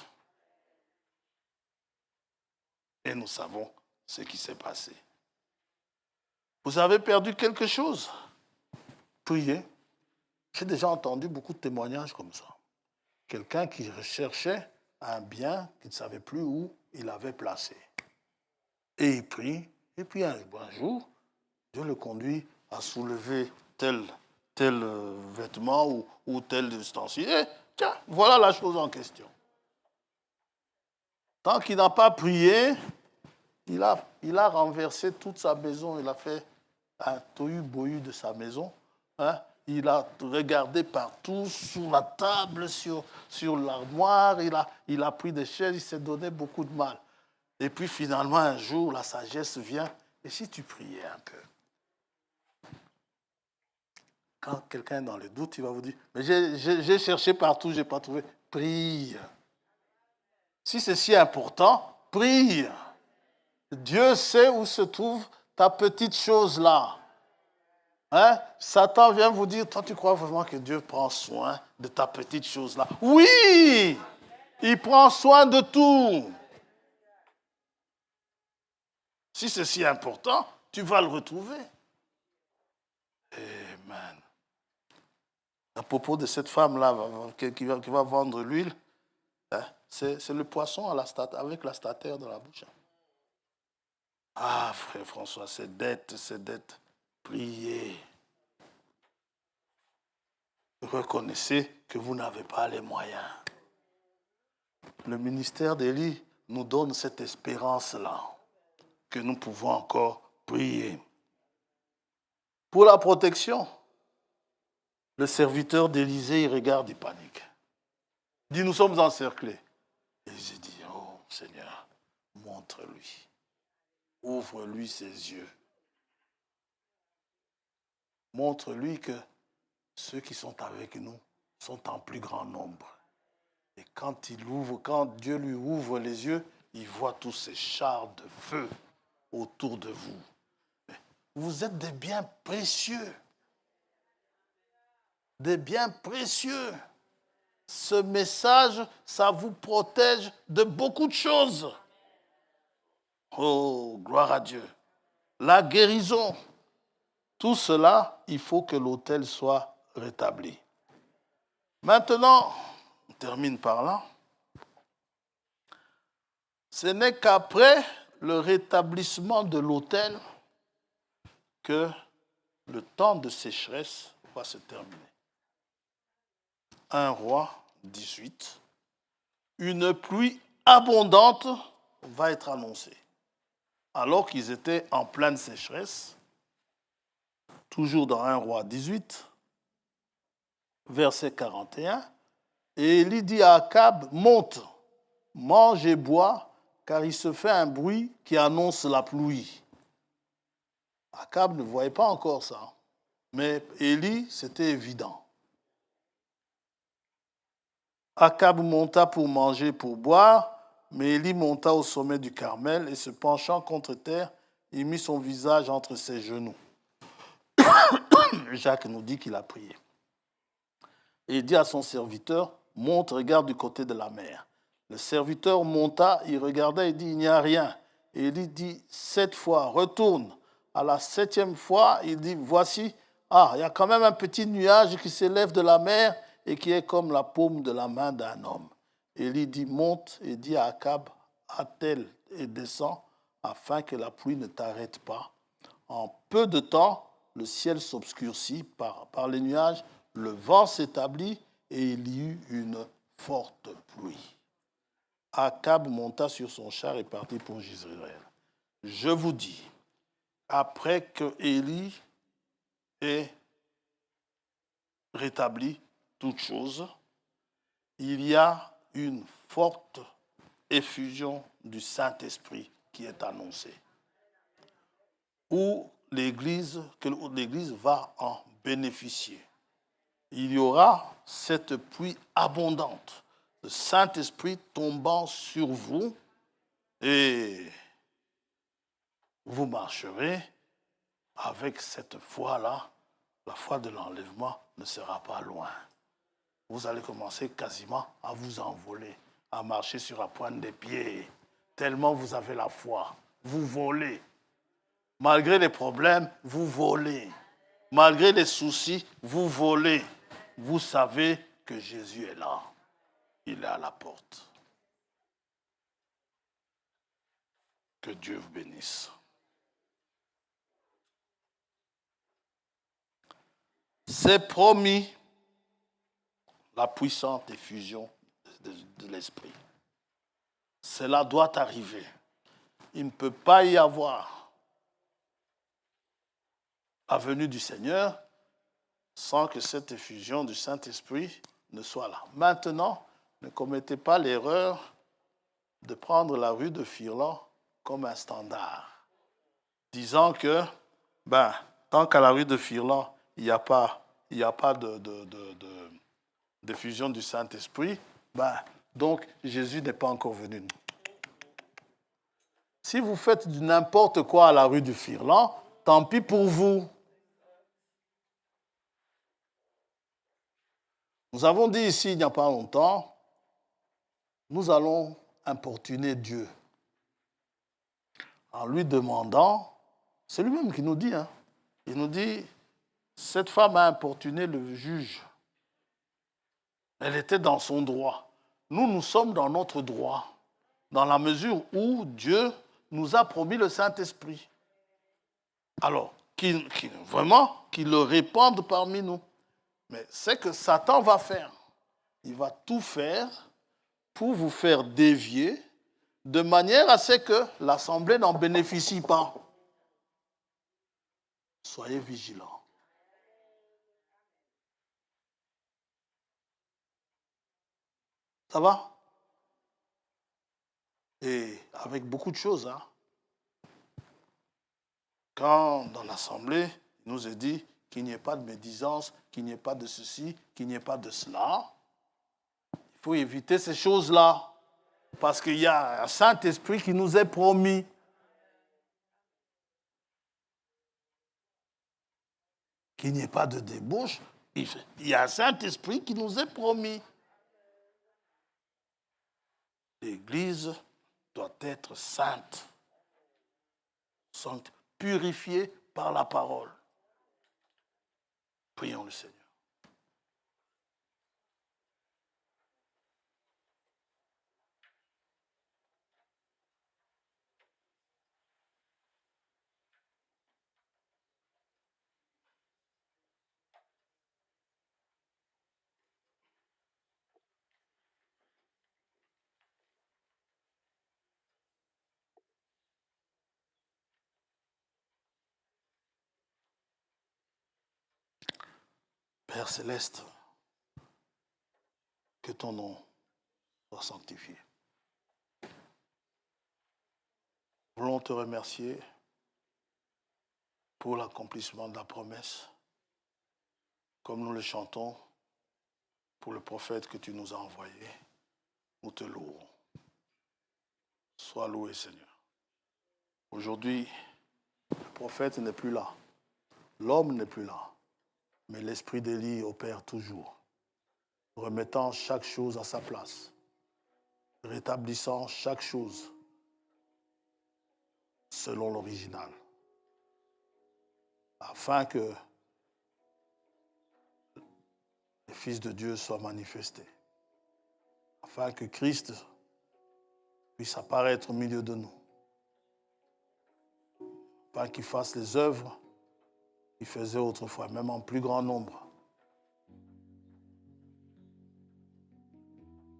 Et nous savons ce qui s'est passé. Vous avez perdu quelque chose? Priez. J'ai déjà entendu beaucoup de témoignages comme ça. Quelqu'un qui recherchait un bien qu'il ne savait plus où il avait placé. Et il prie, et puis un jour, Dieu le conduit à soulever tel vêtement ou tel ustensile. Et tiens, voilà la chose en question. Tant qu'il n'a pas prié, il a renversé toute sa maison, il a fait un tohu-bohu de sa maison. Hein? Il a regardé partout, sous la table, sur l'armoire, il a pris des chaises, il s'est donné beaucoup de mal. Et puis finalement, un jour, la sagesse vient. Et si tu priais un peu? Quand quelqu'un est dans le doute, il va vous dire, mais j'ai cherché partout, je n'ai pas trouvé. Prie. Si c'est si important, prie. Dieu sait où se trouve ta petite chose là. Hein? Satan vient vous dire, toi tu crois vraiment que Dieu prend soin de ta petite chose là? Oui, il prend soin de tout. Si c'est si important, tu vas le retrouver. Amen. À propos de cette femme-là qui va vendre l'huile, hein, c'est le poisson avec la statère dans la bouche. Ah, frère François, c'est dette. Priez. Reconnaissez que vous n'avez pas les moyens. Le ministère d'Élie nous donne cette espérance-là, que nous pouvons encore prier. Pour la protection, le serviteur d'Élisée, il regarde, il panique. Il dit, nous sommes encerclés. Élisée dit, oh Seigneur, montre-lui. Ouvre-lui ses yeux. Montre-lui que ceux qui sont avec nous sont en plus grand nombre. Et quand Dieu lui ouvre les yeux, il voit tous ces chars de feu autour de vous. Vous êtes des biens précieux. Des biens précieux. Ce message, ça vous protège de beaucoup de choses. Oh, gloire à Dieu. La guérison. Tout cela, il faut que l'autel soit rétabli. Maintenant, on termine par là. Ce n'est qu'après le rétablissement de l'autel que le temps de sécheresse va se terminer. 1 Roi 18. Une pluie abondante va être annoncée. Alors qu'ils étaient en pleine sécheresse, toujours dans 1 Roi 18, verset 41, et Élie dit à Akab, monte, mange et bois, car il se fait un bruit qui annonce la pluie. Akab ne voyait pas encore ça, mais Élie, c'était évident. Akab monta pour manger, pour boire, mais Élie monta au sommet du Carmel et se penchant contre terre, il mit son visage entre ses genoux. Jacques nous dit qu'il a prié. Et il dit à son serviteur, monte, regarde du côté de la mer. Le serviteur monta, il regardait et dit, il n'y a rien. Et Élie dit 7 fois, retourne. À la 7e fois, il dit, voici, il y a quand même un petit nuage qui s'élève de la mer et qui est comme la paume de la main d'un homme. Élie dit, monte et dit à Akab, attelle et descend, afin que la pluie ne t'arrête pas. En peu de temps, le ciel s'obscurcit par les nuages, le vent s'établit et il y eut une forte pluie. Akab monta sur son char et partit pour Jezreel. Je vous dis, après que Élie ait rétabli toutes choses, il y a une forte effusion du Saint-Esprit qui est annoncée, où l'Église va en bénéficier. Il y aura cette pluie abondante, le Saint-Esprit tombant sur vous et vous marcherez avec cette foi-là. La foi de l'enlèvement ne sera pas loin. Vous allez commencer quasiment à vous envoler, à marcher sur la pointe des pieds, tellement vous avez la foi. Vous volez. Malgré les problèmes, vous volez. Malgré les soucis, vous volez. Vous savez que Jésus est là. Il est à la porte. Que Dieu vous bénisse. C'est promis la puissante effusion de l'Esprit. Cela doit arriver. Il ne peut pas y avoir la venue du Seigneur sans que cette effusion du Saint-Esprit ne soit là. Maintenant, ne commettez pas l'erreur de prendre la rue de Firlan comme un standard, disant que, tant qu'à la rue de Firlan, il n'y a pas d'effusion du Saint-Esprit, donc Jésus n'est pas encore venu. Si vous faites du n'importe quoi à la rue du Firlan, tant pis pour vous. Nous avons dit ici, il n'y a pas longtemps, nous allons importuner Dieu en lui demandant, c'est lui-même qui nous dit, il nous dit, cette femme a importuné le juge. Elle était dans son droit. Nous sommes dans notre droit, dans la mesure où Dieu nous a promis le Saint-Esprit. Alors, qu'il le répande parmi nous. Mais c'est que Satan va faire. Il va tout faire pour vous faire dévier de manière à ce que l'Assemblée n'en bénéficie pas. Soyez vigilants. Ça va? Et avec beaucoup de choses. Quand dans l'Assemblée, il nous est dit qu'il n'y ait pas de médisance, qu'il n'y ait pas de ceci, qu'il n'y ait pas de cela, il faut éviter ces choses-là. Parce qu'il y a un Saint-Esprit qui nous est promis. Qu'il n'y ait pas de débauche, il y a un Saint-Esprit qui nous est promis. L'Église doit être sainte, purifiée par la parole. Prions le Seigneur. Père céleste, que ton nom soit sanctifié. Nous voulons te remercier pour l'accomplissement de la promesse, comme nous le chantons, pour le prophète que tu nous as envoyé. Nous te louons. Sois loué, Seigneur. Aujourd'hui, le prophète n'est plus là. L'homme n'est plus là. Mais l'esprit d'Élie opère toujours, remettant chaque chose à sa place, rétablissant chaque chose selon l'original, afin que les fils de Dieu soient manifestés, afin que Christ puisse apparaître au milieu de nous, afin qu'il fasse les œuvres qu'il faisait autrefois, même en plus grand nombre.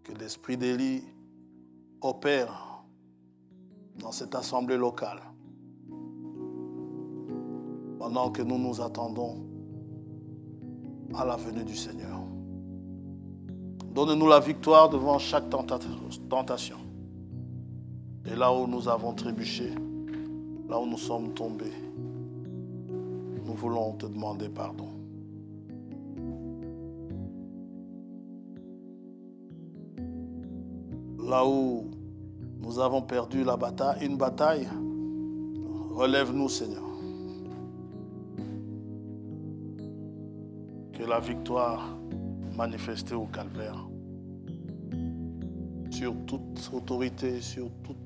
Que l'esprit d'Élie opère dans cette assemblée locale, pendant que nous nous attendons à la venue du Seigneur. Donne-nous la victoire devant chaque tentation. Et là où nous avons trébuché, là où nous sommes tombés, nous voulons te demander pardon. Là où nous avons perdu la bataille, une bataille, relève-nous, Seigneur. Que la victoire manifestée au calvaire, sur toute autorité, sur toutes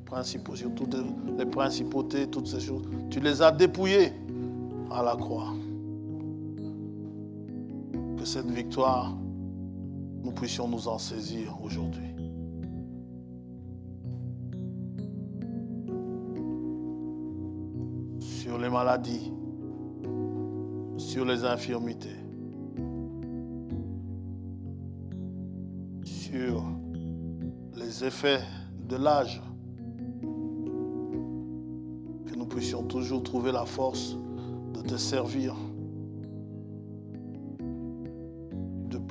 les principautés, toutes ces choses, tu les as dépouillées à la croix. Que cette victoire, nous puissions nous en saisir aujourd'hui. Sur les maladies, sur les infirmités, sur les effets de l'âge, que nous puissions toujours trouver la force de te servir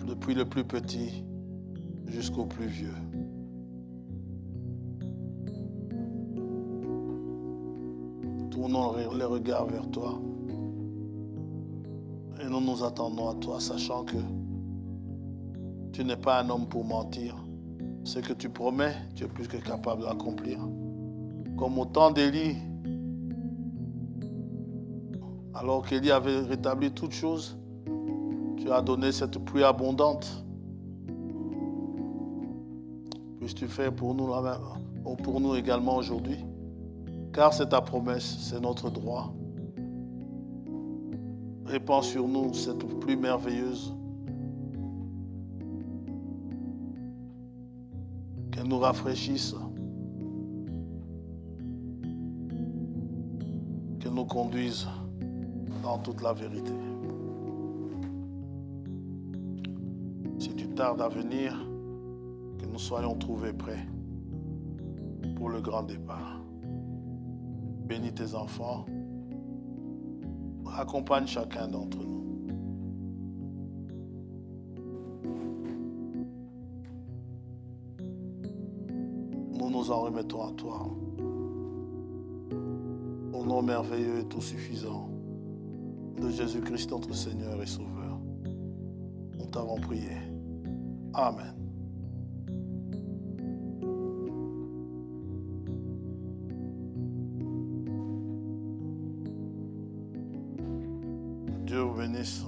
depuis le plus petit jusqu'au plus vieux. Tournons les regards vers toi et nous nous attendons à toi, sachant que tu n'es pas un homme pour mentir. Ce que tu promets, tu es plus que capable d'accomplir. Comme au temps d'Élie, alors qu'Élie avait rétabli toutes choses, tu as donné cette pluie abondante. Puisses-tu faire pour nous également aujourd'hui, car c'est ta promesse, c'est notre droit. Répands sur nous cette pluie merveilleuse. Qu'elle nous rafraîchisse. Qu'elle nous conduise dans toute la vérité. Si tu tardes à venir, que nous soyons trouvés prêts pour le grand départ. Bénis tes enfants. Accompagne chacun d'entre nous. Nous nous en remettons à toi. Au nom merveilleux et tout suffisant de Jésus-Christ, notre Seigneur et Sauveur. Nous t'avons prié. Amen. Dieu vous bénisse.